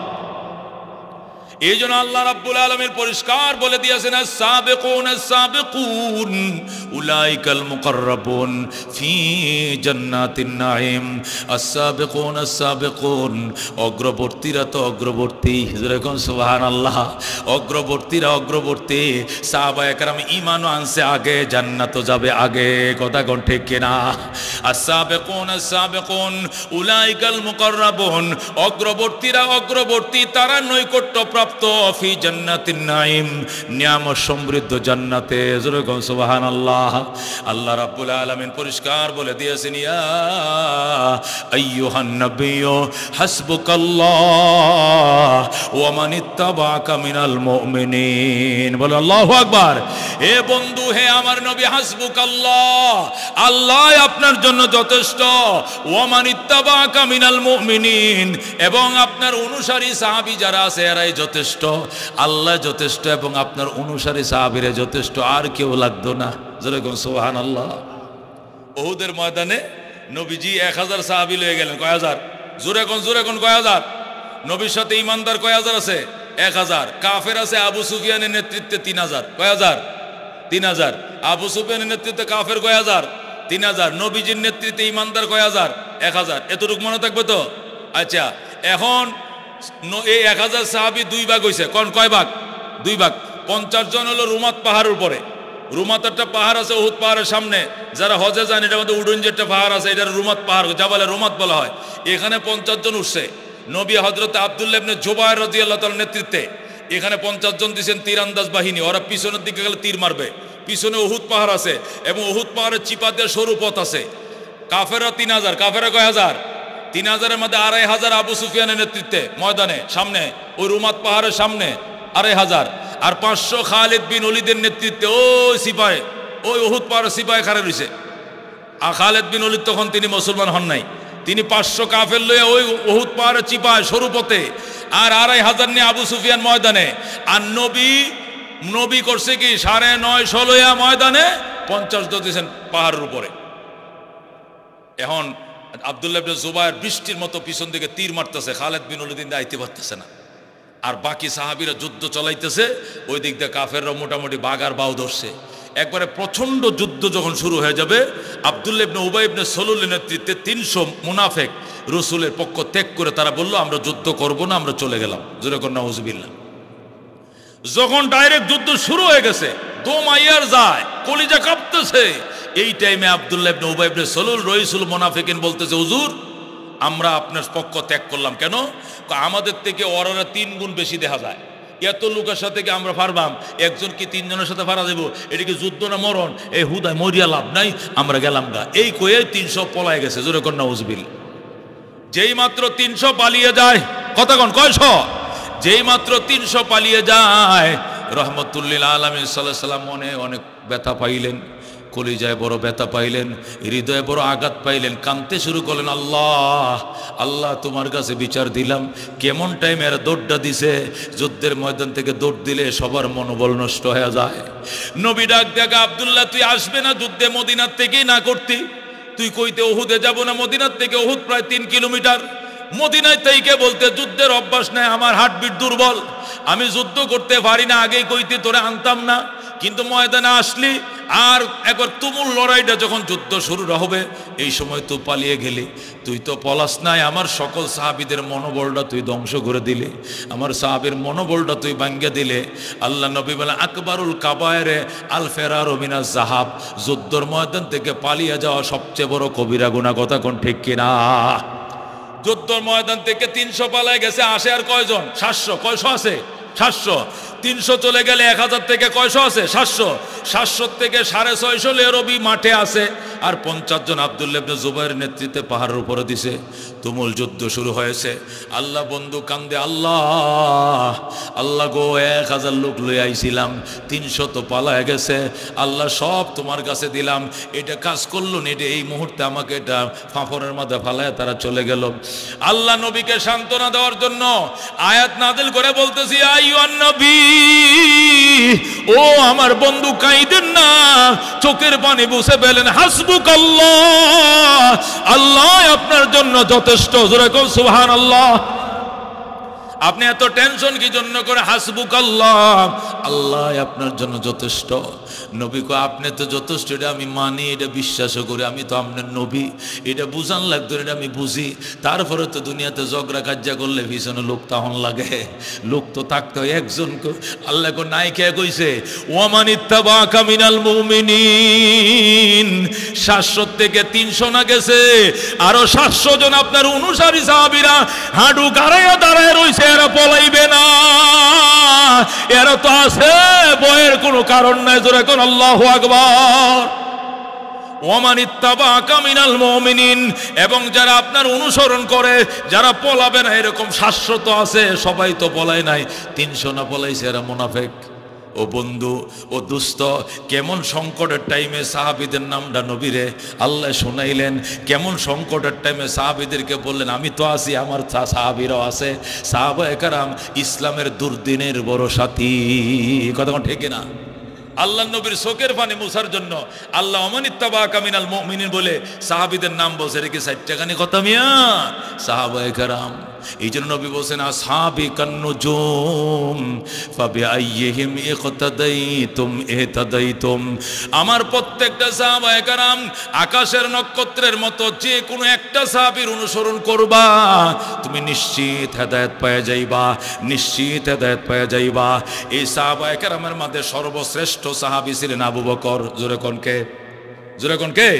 এই জন্য আল্লাহ রাব্বুল আলামিন পরিষ্কার বলে দিয়েছেন আস-সাবিকুন আস-সাবিকুন উলাইকাল মুকাররাবুন ফি জান্নাতিন নাঈম। আস-সাবিকুন আস-সাবিকুন, অগ্রবর্তীরা তো অগ্রবর্তী, যেরকম সুবহানাল্লাহ, অগ্রবর্তীরা অগ্রবর্তী। সাহাবায়ে কেরাম ঈমানও আনছে আগে, জান্নাতও যাবে আগে, কথা কোন ঠিক কিনা? আস-সাবিকুন আস-সাবিকুন উলাইকাল মুকাররাবুন, অগ্রবর্তীরা অগ্রবর্তী, তারা নৈকট্য প্রাপ্ত ফি জান্নাতিন নাঈম, নিয়ামত সমৃদ্ধ জান্নাতে, যেরকম সুবহানাল্লাহ। আল্লাহ রাব্বুল আলামিন পরিষ্কার বলে দিয়েছেন ইয়া আইয়ুহান নাবিয়্যু হাসবুকাল্লাহ ওয়া মান ইত্তাবাআকা মিনাল মুমিনিন। বলো আল্লাহু আকবার। হে বন্ধু, হে আমার নবী, হাসবুকাল্লাহ, আল্লাহ আপনার জন্য যথেষ্ট, ওয়া মান ইত্তাবাআকা মিনাল মুমিনিন, এবং আপনার অনুসারী সাহাবী যারা আছে এরাই যথেষ্ট। আল্লাহ যথেষ্ট এবং আপনার অনুসারী সাহাবীরা যথেষ্ট, আর কেউ লাগতো না, যেরকম সুবহানাল্লাহ। উহুদের ময়দানে নবীজি 1000 সাহাবী লয়ে গেলেন। কয় হাজার? জোরে কোন কয় হাজার? নবীর সাথে ইমানদার কয় হাজার আছে? 1000। কাফের আছে আবু সুফিয়ানের নেতৃত্বে 3000। কয় হাজার? 3000। আবু সুফিয়ানের নেতৃত্বে কাফের কয় হাজার? 3000। নবীজির নেতৃত্বে ইমানদার কয় হাজার? 1000। এতটুকু মনে থাকবে তো? আচ্ছা, এখন এই 1000 সাহাবী 2 ভাগ হয়েছে। কয় ভাগ? 2 ভাগ। 50 জন হলো রুমাত পাহাড়ের উপরে। রুমাত একটা পাহাড় আছে উহুদ পাহাড়ের সামনে, যারা হজে যান এটার মধ্যে উডুন যে একটা পাহাড় আছে, এটার রুমাত পাহাড়, জাবালে রুমাত বলা হয়। এখানে 50 জন উঠছে। নবী হযরত আব্দুল্লাহ ইবনে জুবায়ের রাদিয়াল্লাহু তাআলার নেতৃত্বে এখানে 50 জন দিয়েছেন তীরন্দাজ বাহিনী। ওরা পিছনের দিকে গেলে তীর মারবে। পিছনে উহুদ পাহাড় আছে এবং উহুদ পাহাড়ের চিপা দিয়ে সরু পথ আছে। কাফেররা 3000। কাফেররা কয় হাজার? 3000-এর মধ্যে 2500 আবু সুফিয়ানের নেতৃত্বে ময়দানে সামনে, ওই রুমাত পাহাড়ের সামনে 2500, আর 500 খালিদ বিন ওলীদের নেতৃত্বে ওই সিপাহে, ওই উহুদ পাহাড়ের সিপাহে খাড়া রয়েছে। আর খালিদ বিন ওলীদ তখন তিনি মুসলমান হন নাই, তিনি 500 কাফের লয়ে ওই উহুদ পাহাড়ের চিপায় সরু পথে, আর 2500 নিয়ে আবু সুফিয়ান ময়দানে। আর নবী করছে কি 9:30 লইয়া ময়দানে 50 জন দিয়েছেন পাহাড়ের উপরে। এখন আব্দুল্লাহ ইবনে জুবায়ের বৃষ্টির মতো পিছন দিকে তীর মারতেছে, খালিদ বিন ওলীদ আইতে পারতেছে না। আর বাকি সাহাবীরা যুদ্ধ চালাইতেছে, ওই দিক দিয়ে কাফেররা মোটামুটি বাগার বাউ ধরছে। একবারে প্রচন্ড যুদ্ধ যখন শুরু হয়ে যাবে, আব্দুল্লাহ ইবনে উবাই ইবনে সালুলের নেতৃত্বে 300 মুনাফিক রাসূলের পক্ষ ত্যাগ করে তারা বলল আমরা যুদ্ধ করব না, আমরা চলে গেলাম। জোরে কোন নাউজুবিল্লাহ। যখন ডাইরেক্ট যুদ্ধ শুরু হয়ে গেছে, দম আইয়ার যায়, কলিজা কাঁপতেছে, এই টাইমে আব্দুল্লাহ ইবনে উবাই ইবনে সালুল রাইসুল মুনাফিকিন বলতেছে হুজুর আমরা আপনার পক্ষ ত্যাগ করলাম। কেন? আমাদের থেকে ওরা 3 গুণ বেশি দেখা যায়। এত লোকের সাথে কি আমরা পারবাম? একজন কি 3 জনের সাথে পারা দেবো? এটা কি যুদ্ধ না মরণ? এই হুদায় মরিয়া লাভ নাই, আমরা গেলাম গা। এই কয়ে 300 পলায় গেছে। জোরে কোন নাউজুবিল্লাহ। যেই মাত্র 300 পালিয়ে যায়, কতক্ষণ? কয়শ? যেই মাত্র 300 পালিয়ে যায়, রহমতুল্লিল আলামিন সাল্লাল্লাহু আলাইহি ওয়াসাল্লাম মনে অনেক ব্যথা পাইলেন, কলিজায় বড় ব্যথা পাইলেন, হৃদয়ে বড় আঘাত পাইলেন, কাঁদতে শুরু করলেন, আল্লাহ আল্লাহ তোমার কাছে বিচার দিলাম। কেমন টাইমে এরা দৌড়টা দিছে, যুদ্ধের ময়দান থেকে দৌড় দিলে সবার মনোবল নষ্ট হয়ে যায়। নবী ডাক দেখা, আব্দুল্লাহ তুই আসবে না যুদ্ধে? মদিনার থেকেই না করতি? তুই কইতে উহুদে যাব না? মদিনার থেকে উহুদ প্রায় 3 কিলোমিটার। মদিনায় থেকে বলতে যুদ্ধের অভ্যাস নাই, আমার হার্টবিট দুর্বল, আমি যুদ্ধ করতে পারি না, আগেই কইতে তোরে আনতাম না। কিন্তু ময়দানে আসলি আর একবার তুমুল লড়াইটা যখন যুদ্ধ শুরু হবে, এই সময় তুই পালিয়ে গেলি। তুই তো পলাস নাই, আমার সকল সাহাবীদের মনোবলটা তুই ধ্বংস করে দিলে, আমার সাহাবীর মনোবলটা তুই ভাঙ্গে দিলে। আল্লাহ নবী বলেন আকবারুল কাবায়েরে আল ফেরারু মিনাজ যাহাব, যুদ্ধের ময়দান থেকে পালিয়ে যাওয়া সবচেয়ে বড় কবিরা গুনাহ। কথা কোন ঠিক কিনা? যুদ্ধের ময়দান থেকে 300 পালায় গেছে, আসে আর কয়জন? 700। কয়শো আছে? 700। 300 চলে গেলে 1000 থেকে কয়শো আছে? 700। 700 থেকে 650 লেরবি মাঠে আছে, আর 50 জন আব্দুল্লাহ ইবনে জুবায়ের নেতৃত্বে পাহাড়ের উপরে দিছে। তুমুল যুদ্ধ শুরু হয়েছে। আল্লাহ বন্ধু কান্দে, আল্লাহ আল্লাহ গো, 1000 লোক লই আইছিলাম, 300 তো পালায় গেছে, আল্লাহ সব তোমার কাছে দিলাম, এটা কাজ করলো না, এটা এই মুহূর্তে আমাকে এটা ফাঁফরের মধ্যে ফালায় তারা চলে গেল। আল্লাহ নবীকে সান্ত্বনা দেওয়ার জন্য আয়াত নাযিল করে বলতেছি, আইয়ুহান নবী, ও আমার বন্ধু কাঁদেন না, চোখের পানি মুছে ফেলেন, হাসবুকাল্লাহ, আল্লাহ আপনার জন্য যথেষ্ট। জোরে কোন সুবহানাল্লাহ। আপনি এত টেনশন কি জন্য করে? হাসবুকাল্লাহ, আল্লাহ আপনার জন্য যথেষ্ট। নবী কো আপনি তো যথেষ্ট, এটা আমি মানি, এটা বিশ্বাসও করি, আমি তো আপনার নবী, এটা বুঝান লাগতো, এটা আমি বুঝি। তারপরে তো দুনিয়াতে ঝগড়া কাজ্জা করলে ভীষণ লোক তখন লাগে, লোক তো থাকতে হয় একজন। আল্লাহ কো নাই কে কইছে ওয়ামান ইত্তাবাকা মিনাল মুমিনিন, 700 থেকে 300 না গেছে, আরো 700 জন আপনার অনুসারী সাহাবীরা হাঁটু গাড়াইয়া দাঁড়ায় রইছে, এরা পলাইবে না, এরা তো আছে, ভয়ের কোনো কারণ নাই। জোরে কোন আল্লাহু আকবার। ওয়ামান ইত্তাবাকা মিনাল মুমিনিন, এবং যারা আপনার অনুসরণ করে, যারা পলাবে না, এরকম 700 তো আছে, সবাই তো পলায় নাই, 300 না পলাইছে, এরা মুনাফিক। ও বন্ধু, ও দুস্থ, কেমন সংকটের টাইমে সাহাবীদের নামটা নবীরে আল্লাহ শোনাইলেন, কেমন সংকটের টাইমে সাহাবীদেরকে বললেন আমি তো আছি, আমার সাহাবীরাও আছে। সাহাবায়ে কেরাম ইসলামের দুর্দিনের বড় সাথী, কথা ঠিক না? আল্লাহ নবীর চোখের পানি মুছার জন্য আল্লাহ ওমান ইত্তাবাকা মিনাল মুমিনিন বলে সাহাবীদের নাম বলছে, রেখে 60 টাকানি কথা মিয়া সাহাবায়ে কেরাম। এই জন্য নবী বলছেন আসহাবি কান্নুজুম ফাবিআইয়িহিম ইকতাদাইতুম ইহতাদাইতুম, আমার প্রত্যেকটা সাহাবায়ে কেরাম আকাশের নক্ষত্রের মতো, যে কোনো একটা সাহাবীর অনুসরণ করবা তুমি নিশ্চিত হেদায়েত পেয়ে যাইবা, নিশ্চিত হেদায়েত পেয়ে যাইবা। এই সাহাবায়ে কেরামের মধ্যে সর্বশ্রেষ্ঠ সাহাবী ছিলেন আবু বকর। জোরে কোন কে? জোরে কোন কে?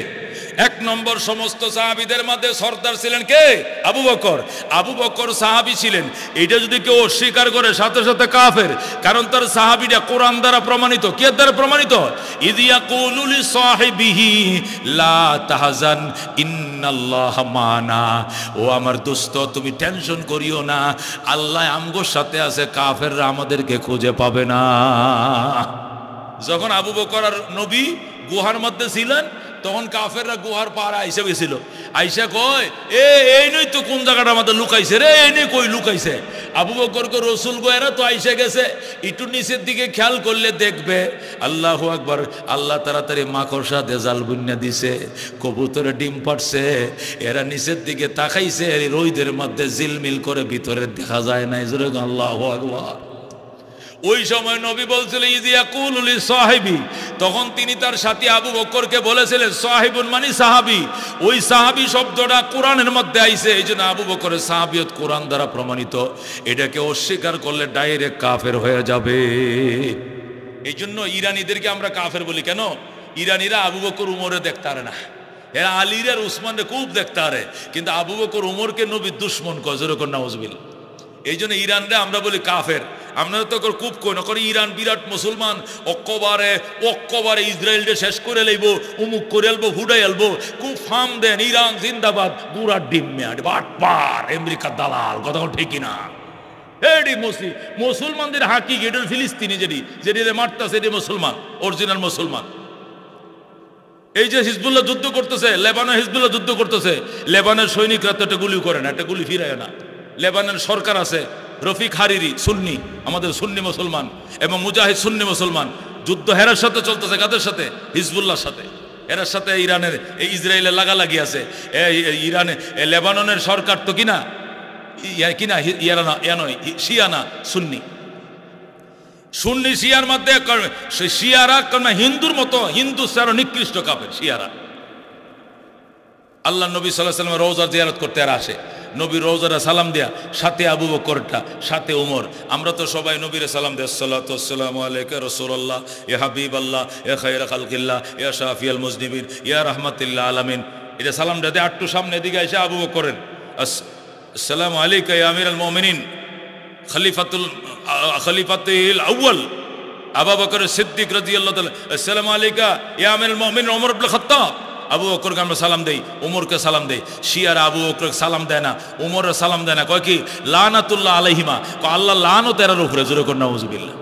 1 নম্বর সমস্ত সাহাবীদের মধ্যে সর্দার ছিলেন কে? আবু বকর। আবু বকর সাহাবী ছিলেন, এটা যদি কেউ অস্বীকার করে সাথে সাথে কাফের, কারণ তার সাহাবীটা কোরআন দ্বারা প্রমাণিত। কি দ্বারা প্রমাণিত? ইয ইয়াকুলু লিসাহিবিহি লা তাহজান ইন্নাল্লাহা মানা, ও আমার দোস্ত তুমি টেনশন করিও না, আল্লাহ আমগোর সাথে আছে, কাফেররা আমাদেরকে খুঁজে পাবে না। যখন আবু বকর আর নবী গুহার মধ্যে ছিলেন, তখন কাফেররা গুহার পাড়ে আইসা গেছিল। আইসা কয় এই নই তো কোন জায়গাটা আমাদের লুকাইছে রে, এই নেই কই লুকাইছে। আবু বকর কো রসুল গোয়েরা তো আইসা গেছে, একটু নিচের দিকে খেয়াল করলে দেখবে। আল্লাহু আকবার, আল্লাহ তাড়াতাড়ি মাকড়সা দেজাল বুন্না দিছে, কবুতরে ডিম পাড়ছে, এরা নিচের দিকে তাকাইছে, রোদের মধ্যে জিলমিল করে ভিতরে দেখা যায় নাই। জোরে আল্লাহু আকবার। ওই সময় নবী বলছিলেন ইয ইয়াকুলু লিসাহিবি, তখন তিনি তার সাথী আবু বকরকে বলেছিলেন, সাহিবুন মানে সাহাবী। ওই সাহাবী শব্দটা কোরআনের মধ্যে আইছে, এই জন্য আবু বকরের সাহাবিয়ত কোরআন দ্বারা প্রমাণিত। এটাকে অস্বীকার করলে ডাইরেক্ট কাফের হয়ে যাবে। এই জন্য ইরানিদেরকে আমরা কাফের বলি কেন? ইরানিরা আবু বকর উমরে দেখতে পারে না, এরা আলীর আর উসমানরে খুব দেখতে পারে, কিন্তু আবু বকর উমরকে নবীর দুশ্মন কয়। জোরে কোন নাউজুবিল্লাহ। এই জন্য ইরানরা আমরা বলি কাফের। আপনারা তো খুব কই না করে ইরান বিরাট মুসলমান, অক্কবারে ইসরায়েলকে শেষ করে লইব, উমুক করে আলবো, ফুটাই আলবো, খুব ফার্ম দেন, ইরান জিন্দাবাদ, গুড়ার ডিম মেয়াড বাটপার আমেরিকার দালাল। কথা ঠিক না? এডি মুসলমানদের হাকি গেটের ফিলিস্তিনি যেটি মারতাছে, এটি মুসলমান, অরিজিনাল মুসলমান। এই যে হিজবুল্লাহ যুদ্ধ করতেছে, লেবানন হিজবুল্লাহ যুদ্ধ করতেছে, লেবানের সৈনিকরা তো একটা গুলি করে না, একটা গুলি ফিরায় না। লেবানন সরকার আছে, রফিক হারিরি সুন্নি, আমাদের সুন্নি মুসলমান, এবং মুজাহিদ সুন্নি মুসলমান। যুদ্ধ হেরার সাথে চলতেছে, কাদের সাথে? হিজবুল্লাহর সাথে। এরার সাথে ইরানের, এই ইসরায়েলের লাগালাগি আছে। ইরানে লেবাননের সরকার তো কিনা কিনা শিয়া না সুন্নি। সুন্নি শিয়ার মধ্যে শিয়ারা হিন্দুর মতো, হিন্দু আরো নিকৃষ্ট কাফের শিয়ারা। আল্লাহ নবী সাল্লাল্লাহু আলাইহি ওয়াসাল্লাম রওজা জিয়ারত করতে আর আসে, নবী রওজারা সালাম দেয়া, সাথে আবু বকরটা, সাথে ওমর। আমরা তো সবাই নবীরে সালাম দেই, আসসালাতু ওয়াসসালামু আলাইকা রাসূলুল্লাহ, ইয়া হাবিবাল্লাহ, ইয়া খায়রা খালকিল্লাহ, ইয়া শাফিয়াল মুজনিবিন, ইয়া রাহমাতুল্লিল আলামিন। এটা সালাম দেতে একটু সামনে দিকে এসে আবু বকরের আসসালামু আলাইকা ইয়া আমিরুল মুমিনিন খলিফাতুল আউয়াল আবু বকর সিদ্দিক রাদিয়াল্লাহু তাআলা, আসসালামু আলাইকা ইয়া আমিরুল মুমিনিন ওমর ইবনে খাত্তাব। আবু বকরকে আমরা সালাম দেই, উমরকে সালাম দেই। শিয়ারা আবু বকরকে সালাম দেয় না, উমরের সালাম দেয় না, কয় কি লানাতুল্লাহ আলাইহিমা, আল্লাহ লানত এরার উপরে। জোরে করে নাউজুবিল্লাহ।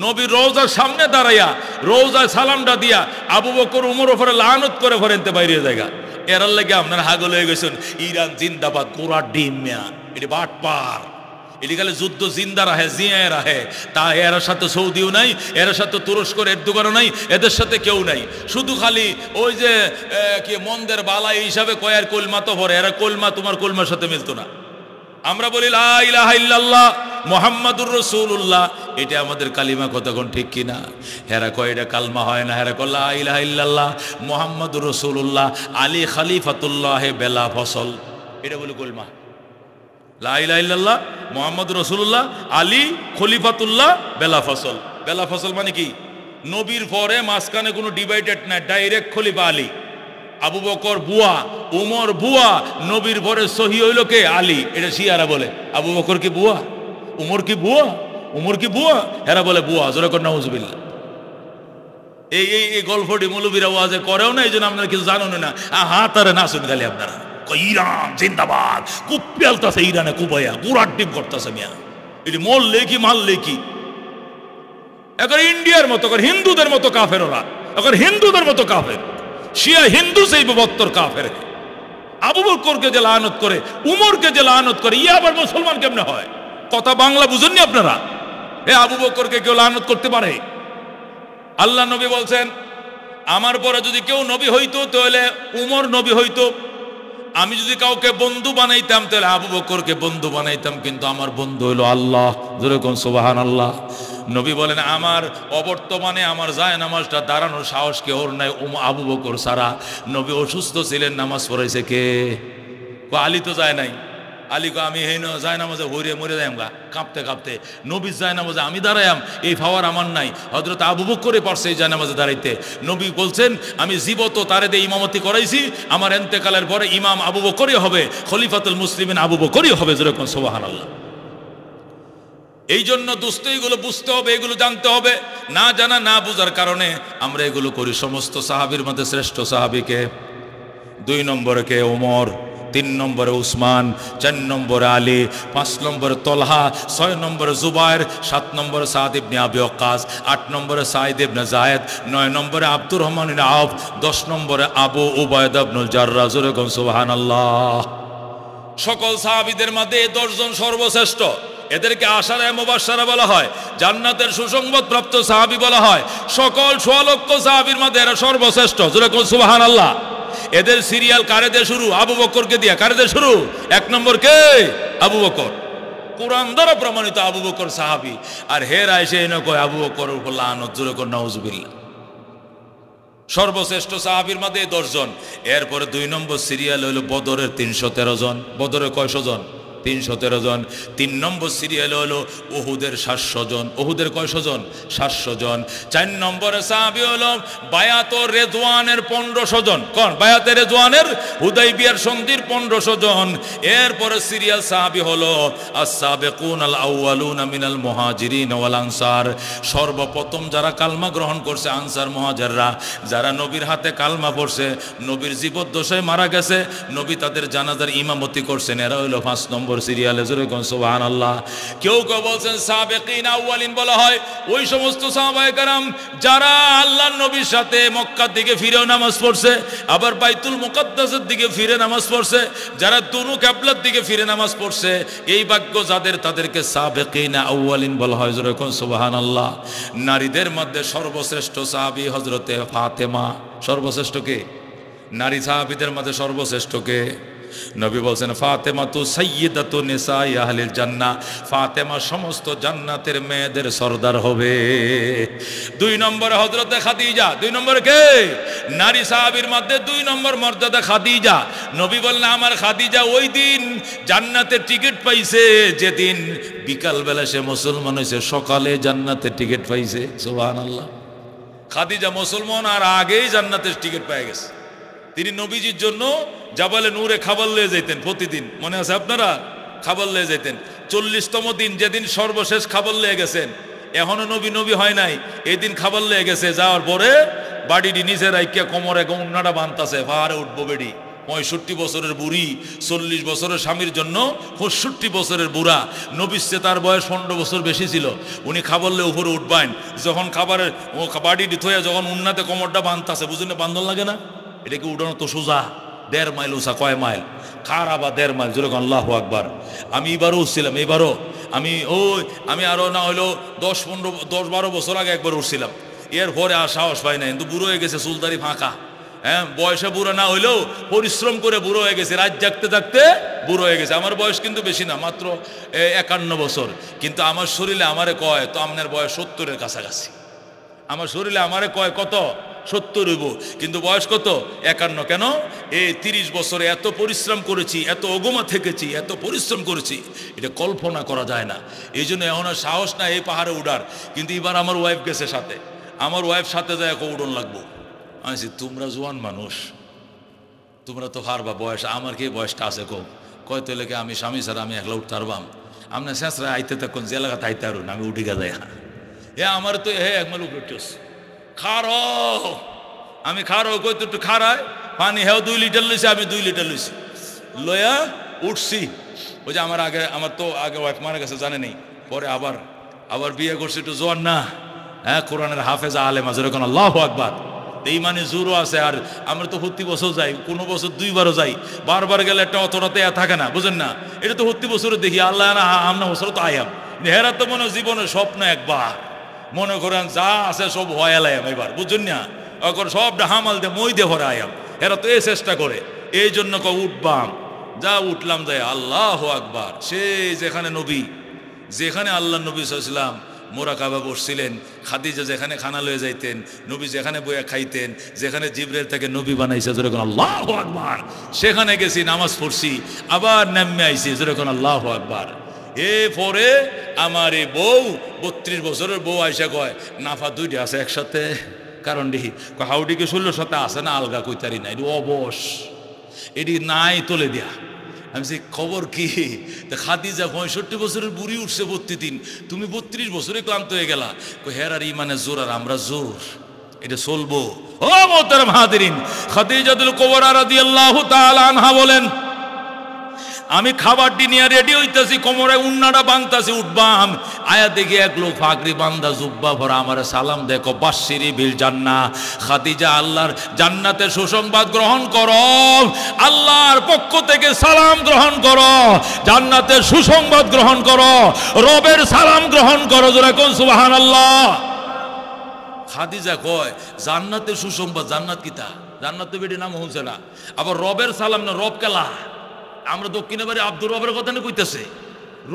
নবী রওজার সামনে দাঁড়াইয়া রওজায় সালামটা দিয়া আবু বকর উমর উপরে লানত করে ফরেনতে বাইরে জায়গা। এরার লাগে আপনার হাগল হয়ে গেছেন, ইরান জিন্দাবাদ, গোড়া ডিম মিয়া, এটি বাটপার। এটি খালি যুদ্ধ জিন্দা রাহে, জিয়ায় রাহে। তা এর সাথে সৌদিও নাই, এর সাথে তুরস্কর এরদোগানও নাই, এদের সাথে কেউ নাই। শুধু খালি ওই যে কি মন্দের বালা এই হিসাবে কয়ার কলমা তো ভরে, এরা কলমা তোমার কলমার সাথে মিলতো না। আমরা বলি লা ইলাহা ইল্লাল্লাহ মুহাম্মাদুর রাসূলুল্লাহ, এটা আমাদের কালিমা কতক্ষণ ঠিক কিনা? হেরা কয় এটা কালমা হয় না, হেরা কয় লা ইলাহা ইল্লাল্লাহ মুহাম্মাদুর রাসূলুল্লাহ আলী খলিফাতুল্লাহ বেলা ফসল, এটা বলে কলমা। লা ইলাহা ইল্লাল্লাহ মুহাম্মাদুর রাসূলুল্লাহ আলী খলিফাতুল্লাহ বেলা ফসল। বেলা ফসল মানে কি? নবীর পরে মাঝখানে কোনো ডিভাইডেড নাই, ডাইরেক্ট খলিফা আলী। আবু বকর বুয়া, উমর বুয়া, নবীর পরে সহি হইল কে? আলী। এটা শিয়ারা বলে আবু বকর কি বুয়া, উমর কি বুয়া, উমর কি বুয়া, এরা বলে বুয়া। জোরে কর নাউজুবিল্লাহ। এই এই এই গল্পটি মৌলবীরা ওয়াজে করেও না, এই জন্য আপনারা কিছু জানেন না। হাত আরে না শুন খালি আপনারা ইরান জিন্দাবাদ, খুব পেলতাছে ইরানে, কুবাইয়া পুরাট টিম করতেছে মিয়া। এটি মরলে কি মারলে কি? এখন ইন্ডিয়ার মতো করে হিন্দুদের মতো কাফের ওরা, এখন হিন্দুদের মতো কাফের। শিয়া হিন্দু সেই বত্তর কাফের। আবু বকরকে যে লানত করে, উমরকে যে লানত করে, ইয়া আবার মুসলমান কেমনে হয়? কথা বাংলা বুঝেননি আপনারা? এ আবু বকরকে কেউ লানত করতে পারে? আল্লাহ নবী বলছেন আমার পরে যদি কেউ নবী হইতো তাহলে উমর নবী হইতো। আমি যদি কাউকে বন্ধু বানাইতাম তাহলে আবু বকরকে বন্ধু বানাইতাম, কিন্তু আমার বন্ধু হইল আল্লাহ। যেরকম সুবহানাল্লাহ। নবী বলেন আমার অবর্তমানে আমার যায় নামাজটা দাঁড়ানোর সাহস কে ওর নাই, আবু বকর সারা। নবী অসুস্থ ছিলেন, নামাজ পড়াইছে কে? আলী তো যায় নাই। আলী কো আমি হেন যায় নামাজে হইরে মরে যাই আমরা কাঁপতে কাঁপতে। নবী যায় নামাজে আমি দাঁড়াইম, এই পাওয়ার আমার নাই। হযরত আবু বকরে পারছে এই যায় নামাজে দাঁড়াইতে। নবী বলছেন আমি জীবত তারে দিয়ে ইমামতি করাইছি, আমার এন্তেকালের পরে ইমাম আবু বকরই হবে, খলিফাতুল মুসলিমিন আবু বকরই হবে। যেরকম সুবহানাল্লাহ। এই জন্য দোস্ত এগুলো বুঝতে হবে, এগুলো জানতে হবে। না জানা না বুঝার কারণে আমরা এগুলো করি। সমস্ত সাহাবীর মধ্যে শ্রেষ্ঠ সাহাবীকে? 2 নম্বরে কে? ওমর। 3 নম্বরে উসমান, 4 নম্বরে আলী, 5 নম্বরে তলহা, 6 নম্বরে জুবায়ের, 7 নম্বরে সাদ ইবনে আবি ওয়াক্কাস, 8 নম্বরে সাঈদ ইবনে যায়েদ, 9 নম্বরে আব্দুর রহমান ইবনে আওফ, 10 নম্বরে আবু উবায়দা ইবনুল জাররাহ। যেরকম সুবহানাল্লাহ। সকল সাহাবীদের মধ্যে 10 জন সর্বশ্রেষ্ঠ। এদেরকে আশারায়ে মুবাশশারা বলা হয়, জান্নাতের সুসংবাদ প্রাপ্ত সাহাবী বলা হয়। সকল 6 লক্ষ সাহাবীর মধ্যে এরা সর্বশ্রেষ্ঠ। যেরকম সুবহানাল্লাহ। এদের সিরিয়াল কারে দিয়ে শুরু? আবু বকরকে দিয়া। কারে দিয়ে শুরু? 1 নম্বর কে? আবু বকর। কুরআন দ্বারা প্রমাণিত আবু বকর সাহাবী। আর হেরা এসে এনে কয় আবু বকরের উপর লানত। জোরে কর নাউজুবিল্লাহ। সর্বশ্রেষ্ঠ সাহাবীর মধ্যে 10 জন। এরপরে 2 নম্বর সিরিয়াল হলো বদরের 313 জন। বদরের কয়শো জন? 313 জন। 3 নম্বর সিরিয়াল হলো উহুদের 700 জন। উহুদের কয়শো জন? 700 জন। 4 নম্বরে সাহাবী হলো বায়াত রেজওয়ানের 1500 জন। কোন? বায়াতে রেজওয়ানের হুদাইবিয়ার সন্ধির 1500 জন। এরপরে সিরিয়াল সাহাবী হলো আস-সাবিকুন আল আউয়ালুনা মিনাল মুহাজিরিন ওয়াল আনসার। সর্বপ্রথম যারা কালমা গ্রহণ করছে আনসার মুহাজিররা, যারা নবীর হাতে কালমা পড়ছে, নবীর জীবদ্দশায় মারা গেছে, নবী তাদের জানাজার ইমামতি করছেন, এরা হলো 5 নম্বর সিরিয়ালে। যেরকম সুবহানাল্লাহ। কেউ কেউ বলছেন সাবিকিন আউয়ালিন বলা হয় ওই সমস্ত সাহাবায়ে কেরাম যারা আল্লাহর নবীর সাথে মক্কার দিকে ফিরেও নামাজ পড়ছে, আবার বাইতুল মুকাদ্দাসের দিকে ফিরে নামাজ পড়ছে, যারা দুনু কিবলার দিকে ফিরে নামাজ পড়ছে, এই ভাগ্য যাদের তাদেরকে সাবিকিন আউয়ালিন বলা হয়। যেরকম সুবহানাল্লাহ। নারীদের মধ্যে সর্বশ্রেষ্ঠ সাহাবী হযরতে ফাতেমা। সর্বশ্রেষ্ঠ কে? নারী সাহাবীদের মধ্যে সর্বশ্রেষ্ঠ কে? নবী বলছেন ফাতেমা তু সাইয়্যিদাতু নিসাই আহলিল জান্নাহ। ফাতেমা সমস্ত জান্নাতের মেয়েদের সরদার হবে। 2 নম্বরে হযরতে খাদিজা। 2 নম্বরে কে? নারী সাহাবীর মধ্যে 2 নম্বর মর্যাদা খাদিজা। নবী বললেন আমার খাদিজা ওই দিন জান্নাতের টিকিট পাইছে যেদিন বিকাল বেলা সে মুসলমান হয়েছে, সকালে জান্নাতের টিকিট পাইছে। সুবহানাল্লাহ। খাদিজা মুসলমান আর আগেই জান্নাতের টিকিট পেয়ে গেছে। তিনি নবীজির জন্য জাবালে নূরে খাবার লয়ে যেতেন প্রতিদিন। মনে আছে আপনারা? খাবার লয়ে যেতেন। 40তম দিন যেদিন সর্বশেষ খাবার লয়ে গেছেন, এখনো নবী হয় নাই, এই দিন খাবার লয়ে গেছে। যাওয়ার পরে বাড়িটি নিচে রাইকিয়া কোমরে উন্নাটা বানতাছে, পাহাড়ে উঠবো বেডি। 65 বছরের বুড়ি 40 বছরের স্বামীর জন্য 65 বছরের বুড়া। নবীর চেয়ে তার বয়স 15 বছর বেশি ছিল। উনি খাবারলে উপরে উঠবেন, যখন খাবারের বাড়িটি থয়ে যখন উন্নাতে কোমরটা বানতাছে, বুঝলেন বান্ধন লাগে না? এটাকে উঠানো তো সোজা 1.5 মাইল উঁচা। কয় মাইল? খারা বা 1.5 মাইল। যেরকম আল্লাহু আকবার। আমি এবারও উঠছিলাম, এবারও আমি আরো না হইলো 10-12 বছর আগে একবার উঠছিলাম। এরপরে আর সাহস পাই না, কিন্তু বুড়ো হয়ে গেছে, চুলদারি ফাঁকা। হ্যাঁ, বয়সে বুড়ো না হইলেও পরিশ্রম করে বুড়ো হয়ে গেছে, রাত জাগতে জাগতে বুড়ো হয়ে গেছে। আমার বয়স কিন্তু বেশি না, মাত্র 51 বছর। কিন্তু আমার শরীরে আমারে কয় তো আপনার বয়স 70-এর কাছাকাছি। আমার শরীরে আমারে কয় কত 70 হইব, কিন্তু বয়স কত 51। কেন? এই 30 বছরে এত পরিশ্রম করেছি, এত অগমা থেকেছি, এত পরিশ্রম করেছি, এটা কল্পনা করা যায় না। এই জন্য এখন আর সাহস না এই পাহাড়ে উঠার। কিন্তু এবার আমার ওয়াইফ গেছে সাথে, আমার ওয়াইফ সাথে যায় উড়ন লাগবো। আমি তোমরা জোয়ান মানুষ, তোমরা তো পারবা, বয়স আমার কি বয়সটা আছে কো? কয় তো লেগে আমি স্বামী ছাড়া আমি একলা উঠতে পারবাম? আপনার শেষরা আইতে তখন যে এলাকাতে আইতে পারুন, আমি উঠে গে যাই। আমার তো একমাল উঠেছ খারো, আমি খারো কই তো একটু খারায় পানি হেও 2 লিটার লইছে, আমি 2 লিটার লইছি, লইয়া উঠছি। ওই যে আমার তো আগে ওয়াইফ মারা গেছে জানে নেই, পরে আবার বিয়ে করছে, একটু জোয়ান না, হ্যাঁ, কোরআনের হাফেজা আলেমা, যেরকম আল্লাহু আকবার, এই মানে জোরও আছে। আর আমরা তো প্রতি বছর যাই, কোনো বছর 2বারও যাই, বারবার গেলে একটা অতটাতে থাকে না, বুঝেন না? এটা তো প্রতি বছরে দেখি, আল্লাহ না আমরা বছর তো আয়াম, হেরা তো মনে জীবনের স্বপ্ন একবার, মনে করেন যা আছে সব হয় এলাম এবার, বুঝছেন না? এখন সবটা হামাল দিয়ে মই দিয়ে ভরে আয়াম, এরা তো এই চেষ্টা করে। এই জন্য উঠবাম, যা উঠলাম যায়, আল্লাহু আকবার। সেই যেখানে আল্লাহ নবী সাল্লাল্লাহু মোরাকাবা বসছিলেন, খাদিজা যেখানে খানা লয়ে যাইতেন, নবী যেখানে বইয়া খাইতেন, যেখানে জিবরাইল থেকে নবী বানাইছে, যেরকম আল্লাহু আকবার, সেখানে গেছি, নামাজ পড়ছি, আবার নামে আইছি, যেরকম আল্লাহু আকবার। পরে আমার এই বউ 32 বছরের বউ আইসা কয়, নাফা 2টা আছে একসাথে, কারণ দেখি হাউডিকে 16 সাথে আছে না, আলগা কইতারি না, এটি অবশ, এটি নাই তোলে দিয়া। আমি সেই খবর কি? খাদিজা 65 বছরের বুড়ি উঠছে 32, তুমি 32 বছরে ক্লান্ত হয়ে গেলা। হেরার ইমানে জোর আর আমরা জোর, এটা চলবো। ও মোহতারাম হাজিরিন, খাদিজাতুল কুবরা রাদিয়াল্লাহু তাআলা আনহা বলেন, আমি খাবারটি নিয়ে রেডি হইতেছি, কোমরে উন্নাটা বাঁধতেছি, উঠবাম, আয়া দেখি এক লোক ফাকরি বান্দা জুব্বা ভরা আমার সালাম দেখো, বাশিরি বিল জান্নাহ, খাদিজা আল্লাহর জান্নাতের সুসংবাদ গ্রহণ করো, আল্লাহর পক্ষ থেকে সালাম গ্রহণ করো, জান্নাতের সুসংবাদ গ্রহণ করো, রবের সালাম গ্রহণ করো, জোরে কোন সুবহানাল্লাহ। খাদিজা কয় জান্নাতের সুসংবাদ, জান্নাত কিতা? জান্নাত তো বেটি নাম হচ্ছে না, আবার রবের সালাম না, রব কেলা? আমরা দক্ষিণে বাড়ি আব্দুর রবের কথা না কইতেছে,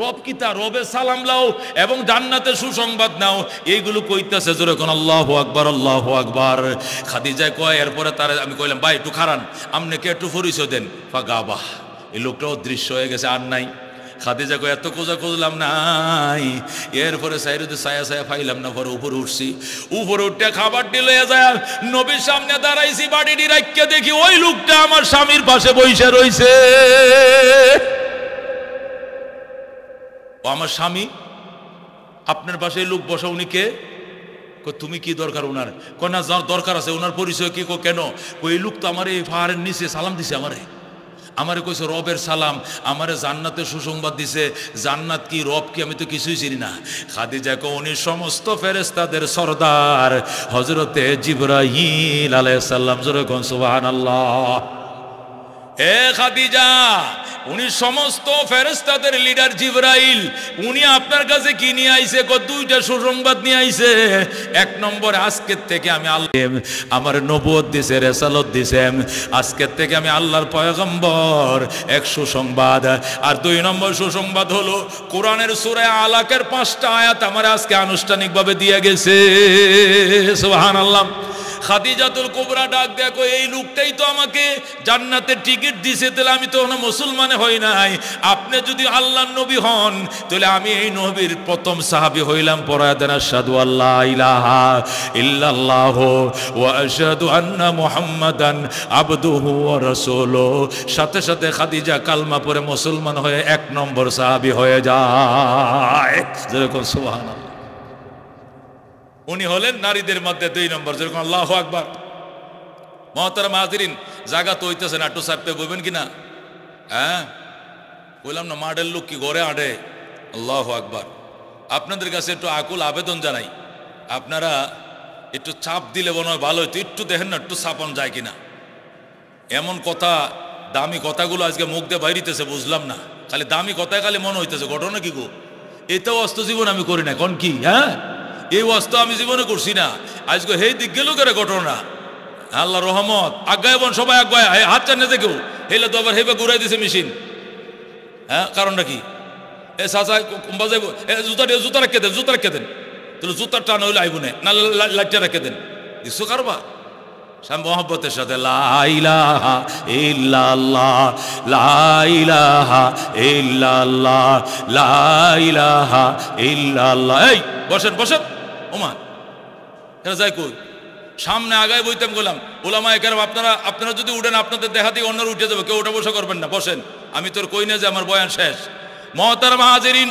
রব কিতা? রবের সালাম লাও এবং জান্নাতের সুসংবাদ নাও, এইগুলো কইতেছে, জোরে কোন আল্লাহু আকবার, আল্লাহু আকবার। খাদিজা কয়, এরপরে তার আমি কইলাম, ভাই একটু খারান, আপনি কে একটু পরিচয় দেন। ফাগাবাহ, এই লোকটা অদৃশ্য হয়ে গেছে, আর নাই। খাদিজা কয়, এত খোঁজা খুঁজলাম নাই, এরপরে সাইরুদে ছায়া পাইলাম না, পরে উপরে উঠছি, উপরে উঠতে খাবারটি লইয়া যায়, নবীর সামনে দাঁড়াইছি, বাড়িটি রাখিয়া দেখি ওই লোকটা আমার স্বামীর পাশে বইসা রইছে। আমার স্বামী আপনার পাশে লোক বসা, উনি কে? তুমি কি দরকার উনার? না দরকার আছে, উনার পরিচয় কি? কেন? ওই লোক তো আমার এই পাহাড়ের নিচে সালাম দিছে, আমারে কইছে রবের সালাম, আমারে জান্নাতের সুসংবাদ দিছে। জান্নাত কি, রব কি, আমি তো কিছুই চিনি না। খাদিজা কো, উনি সমস্ত ফেরেশতাদের সরদার হযরতে জিবরাইল আলাইহিস সালাম, জোরে কোন সুবহানাল্লাহ। হে খাদিজা, উনি সমস্ত ফেরেশতাদের লিডার জিবরাইল, উনি আপনার কাছে কি নিয়ে আইছে? 2টা সুসংবাদ নিয়ে আইছে। 1 নম্বর, আজকের থেকে আমি আল্লাহ আমার নবুয়ত দিছে, রিসালাত দিছে, আজকের থেকে আমি আল্লাহর পয়গম্বর, এক সুসংবাদ। আর 2 নম্বর সুসংবাদ হলো কোরআনের সূরা আলাকের 5টা আয়াত আমার আজকে আনুষ্ঠানিকভাবে দিয়ে গেছে। সুবহানাল্লাহ। খাদিজাতুল কুবরা ডাক দেখো, এই লোকটাই তো আমাকে জান্নাতের টিকিট দিছে, তাহলে আমি তো মুসলমান হই নাই। আপনি যদি আল্লাহর নবী হন, তাহলে আমি এই নবীর প্রথম সাহাবী হইলাম। পড়ায়া দেন, আশহাদু আল্লা ইলাহা ইল্লাল্লাহু ওয়া আশহাদু আন্না মুহাম্মাদান আবদুহু ওয়া রাসূলুহু। সাথে সাথে খাদিজা কালমা পড়ে মুসলমান হয়ে 1 নম্বর সাহাবী হয়ে যায়। যেরকম সুবহানাল্লাহ। উনি হলেন নারীদের মধ্যে 2 নম্বর, যেরকম আল্লাহু আকবার। মুহতারাম হাজিরিন, জায়গা তো হইতেছে না, একটু সাথে বলবেন কিনা? হ্যাঁ, বললাম না, মাডের লোক কি ঘরে আডে? আল্লাহু আকবার। আপনাদের কাছে একটু আকুল আবেদন জানাই, আপনারা একটু চাপ দিলে মনে হয় ভালো হইতো, একটু দেখেন না, একটু চাপান যায় কিনা। এমন কথা, দামি কথাগুলো আজকে মুখ দিয়ে বাইরিতেছে, বুঝলাম না, খালি দামি কথায় খালি মনে হইতেছে। ঘটনা কি গো? এটাও অস্ত জীবন আমি করি না, কোন কি? হ্যাঁ, এই অস্ত আমি জীবনে করছি না। আজকে হেই দিক গেল করে ঘটনা, আল্লাহ রহমত আজ্ঞায় বোন সবাই আজ্ঞায় হাত চান না কেউ হেলে তো আবার হেবে ঘুরাই দিছে মেশিন। হ্যাঁ কারণটা কি? এ চাচা বাজাইব, জুতা রেখে দেন, জুতা রেখে দেন, তাহলে জুতার টান হইলে আইব না, লাইটটা রেখে দেন। কিছু কারবা মহব্বতের সাথে লা ইলাহা ইল্লাল্লাহ, লা ইলাহা ইল্লাল্লাহ, লা ইলাহা ইল্লাল্লাহ। এই বসেন বসেন, ওমা এরা যাই কই সামনে আগায় বইতাম গেলাম ওলামায়ে কেরাম আপনারা যদি উঠেন আপনাদের দেখা দিয়ে অন্যরা উঠে যাবে, কেউ ওটা বসা করবেন না, বসেন। আমি তোর কই না যে আমার বয়ান শেষ। মুহতারাম হাজিরিন,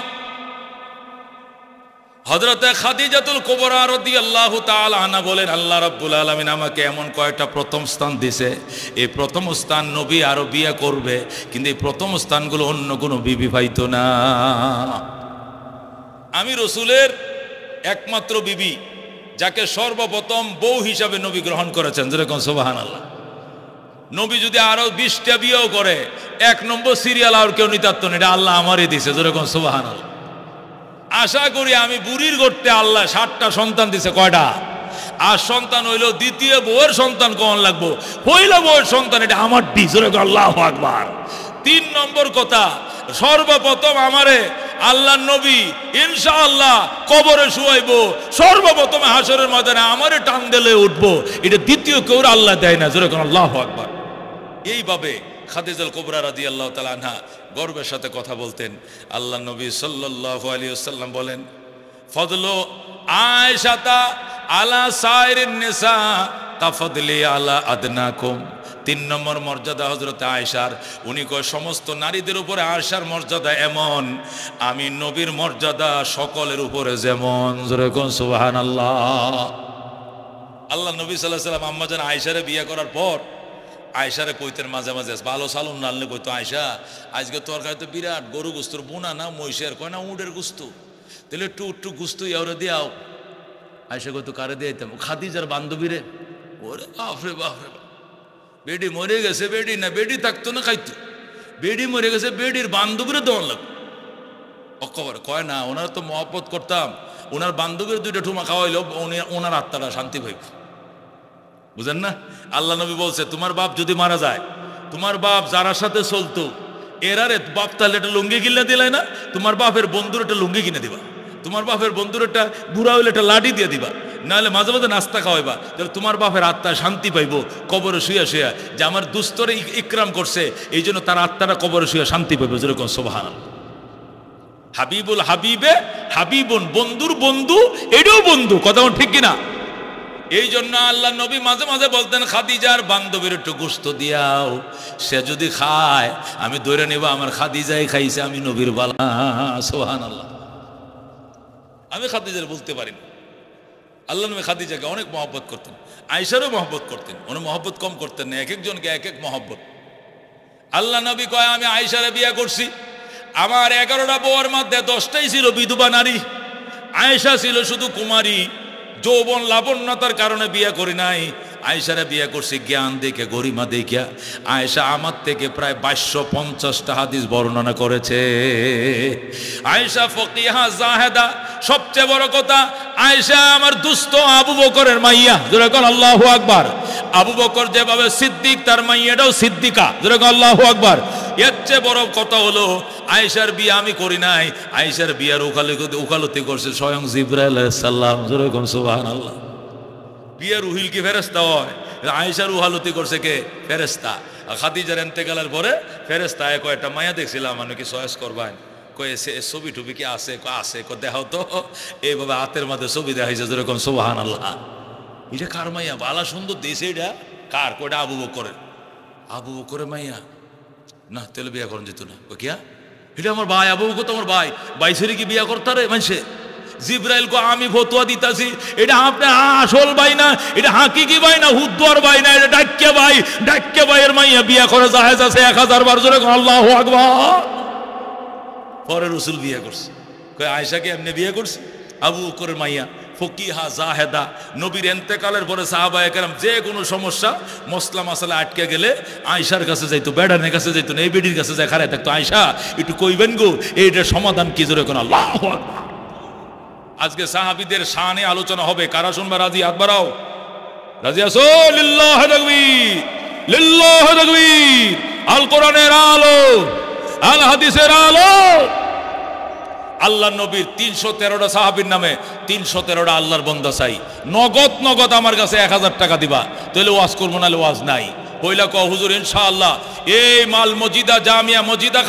হযরতে খাদিজাতুল কুবরা রাদিয়াল্লাহু তাআলা আনহা বলেন আল্লাহ রাব্বুল আলামিন আমাকে এমন কয়েকটা প্রথম স্থান দিছে, এই প্রথম স্থান নবী আরো বিয়ে করবে, কিন্তু এই প্রথম স্থানগুলো অন্য কোনো বিবি পাইতো না। আমি রসুলের একমাত্র বিবি যাকে সর্বপ্রথম বউ হিসাবে নবী গ্রহণ করেছেন, যেরকম সুবহানাল্লাহ। নবী যদি আরো 20টা বিয়েও করে 1 নম্বর সিরিয়াল আর কেউ নিতে পারতো না, এটা আল্লাহ আমারই দিছে, যেরকম সুবহানাল্লাহ। আশা করি আমি বুড়ির করতে আল্লাহ 7টা সন্তান দিছে, কয়টা? আর সন্তান হইলো দ্বিতীয় বউয়ের সন্তান কখন লাগবো, পয়লা বউয়ের সন্তান এটা আমার দিস, যেরকম আল্লাহু আকবার। 3 নম্বর কথা, সর্বপ্রথম আমারে আল্লাহ নবী ইনশাআল্লাহ কবরে শুয়াইবো, সর্বপ্রথম হাসরের ময়দানে আমারে টান দিলে উঠবো, এটা দ্বিতীয় কেউ আল্লাহ দেয় না, যেরকম আল্লাহু আকবার। এইভাবে খাদিজাতুল কুবরা রাদিয়াল্লাহু তাআলা আনহা গর্বের সাথে কথা বলতেন। আল্লাহ নবী সাল্লাল্লাহু আলাইহি ওয়াসাল্লাম বলেন ফদলু আয়েশাতা আলা সাইরিন নিসা কাফদলি আলা আদনাকুম। 3 নম্বর মর্যাদা হযরতে আয়েশার, উনি কয় সমস্ত নারীদের উপরে আয়েশার মর্যাদা এমন, আমি নবীর মর্যাদা সকলের উপরে যেমন, যেরকম সুবহানাল্লাহ। আল্লাহ নবী সাল্লাল্লাহু আলাইহি ওয়াসাল্লাম আম্মা জান আয়েশারে বিয়ে করার পর আয়েশারে কইতেন মাঝে মাঝে ভালো সালুন নাললে কইতো, আয়েশা আজকে তরকারি তো বিরাট গরু গোস্তুর বোনা না মহিষের, কয় না উটের গোস্ত, তাহলে একটু গোস্ত ইয়ারে দিয়াও। আয়েশা কইতো কারে দিয়াইতাম? খাদিজার বান্ধবীরে। ওরে বাপরে বাপরে, বেডি মরে গেছে, বেডি না বেডি থাকতো না খাইতো, বেডি মরে গেছে বেডির বান্ধবীরে দেওয়ার লাগতো। অকবার কয় না, ওনার তো মহব্বত করতাম, ওনার বান্ধবীর 2টা ঠুমা খাওয়াইলো ওনার আত্মাটা শান্তি পাইব, বুঝেন না? আল্লাহ নবী বলছে তোমার বাপ যদি মারা যায়, তোমার বাপ যার সাথে চলতো এরারে বাপ তাহলে একটা লুঙ্গি কিনে দিলাই না, তোমার বাপের বন্ধুর একটা লুঙ্গি কিনে দিবা, তোমার বাপের বন্ধুর একটা বুড়া হইলে একটা লাঠি দিয়ে দিবা, নাহলে মাঝে মাঝে নাস্তা খাওয়াইবা, তাহলে তোমার বাপের আত্মা শান্তি পাইব কবরে শুয়া শুয়া, যে আমার দুস্তরে ইকরাম করছে এই জন্য তার আত্মাটা কবরে শুয়া শান্তি পাইব, যেরকম সুবহানাল্লাহ। হাবিবুল হাবিবে হাবিবুন, বন্ধুর বন্ধু এটাও বন্ধু, কথা ঠিক কিনা? এই জন্য আল্লাহ নবী মাঝে মাঝে বলতেন খাদিজার বান্ধবীর একটু গোশত দিয়াও, সে যদি খায় আমি ধরে নেব আমার খাদিজাই খাইছে, আমি নবীর বালা, সুবহানাল্লাহ। আমি খাদিজার বলতে পারি না। আল্লাহ নবী খাদিজাকে অনেক মহব্বত করতেন, আয়েশারও মহব্বত করতেন, উনি মহব্বত কম করতেন না, এক একজনকে এক এক মহব্বত। আল্লাহ নবী কয় আমি আয়েশারে বিয়ে করছি, আমার 11টা বউয়ের মধ্যে 10টাই ছিল বিধবা নারী, আয়েশা ছিল শুধু কুমারী, যৌবন লাবণ্যতার কারণে বিয়ে করি নাই। আয়েশারে বিয়ে করছি জ্ঞান দেখে, গরিমা দেখিয়া। আয়েশা আমার থেকে প্রায় 2250টা হাদিস বর্ণনা করেছে। আয়েশা ফকিহা জাহেদা, সবচেয়ে বড় কথা আয়েশা আমার দুস্থ আবু বকরের মাইয়া, জোরে বল আল্লাহু আকবার। আবু বকর যেভাবে সিদ্দিক, তার মাইয়াটাও সিদ্দিকা, জোরে বল আল্লাহু আকবার। এর চেয়ে বড় কথা হলো আয়েশার বিয়ে আমি করি নাই, আয়েশার বিয়ার উকালতি করছে স্বয়ং জিবরাইল আলাইহিস সালাম, জোরে বল সুবহানাল্লাহ। বিয়ের উহিল কি ফেরেশতা হয়? আয়েশার উহালতি করছে কে? ফেরেশতা। খাদিজার ইন্তেকালের পরে ফেরেশতা কয়েকটা মায়া দেখছিলাম, মানে কি চয়েস করবেন, কয়েছে ছবি টুবি কি আছে? আছে, দেখাও তো। এইভাবে হাতের মধ্যে ছবি দেখাইছে, যেরকম সুবহানাল্লাহ। এটা কার মাইয়া? বালা সুন্দর দিয়েছে, এটা কার? কয়টা আবু বকরের। আবু বকরের মাইয়া না, তেলে বিয়া করেন যেত না। কিয়া এটা আমার ভাই, আবু বকর তো আমার ভাই, বাইশের কি বিয়া করতারে মানুষে? জিব্রাইল কো আমি ফতোয়া দিতাছি, এটা আপনার আসল ভাই না, এটা হাকিকি ভাই না, হুদ্দুয়ার ভাই না, এটা ডাক্কে ভাই। ডাক্কে ভাইয়ের মাইয়া বিয়া করে জায়েজ আছে 1000 বার, জোরে আল্লাহু আকবার। পরে রাসূল বিয়ে করছে, কই আয়েশাকে এমনি বিয়ে করছে। আবু বকরের মাইয়া ফকিহা জাহেদা, নবীর ইন্তেকালের পরে সাহাবায়ে কেরাম যে কোনো সমস্যা মসলা মাসালা আটকে গেলে আয়েশার কাছে যাইতো, বেড়ানের কাছে যাইতো না, এই বেডির কাছে যায় খাড়ায় থাকতো, আয়েশা একটু কইবেন গো এইটার সমাধান কি? জোরে কোন আল্লাহু আকবার। আজকে সাহাবীদের শানে আলোচনা হবে, কারা শুনবা রাজি? হাত বাড়াও। রাজি আছো? লিল্লাহি তাকবীর, লিল্লাহি তাকবীর। আল কোরআনের আলো, আল হাদিসের আলো। আল্লাহ নবীর 313টা সাহাবীর নামে 313টা আল্লাহর বান্দা চাই। নগদ নগদ আমার কাছে 1000 টাকা দিবা, তাহলে ওয়াজ করবো, নাহলে ওয়াজ নাই। পয়লা কও হুজুর ইনশাআল্লাহ এই মাল মজিদা জামিয়া মজিদা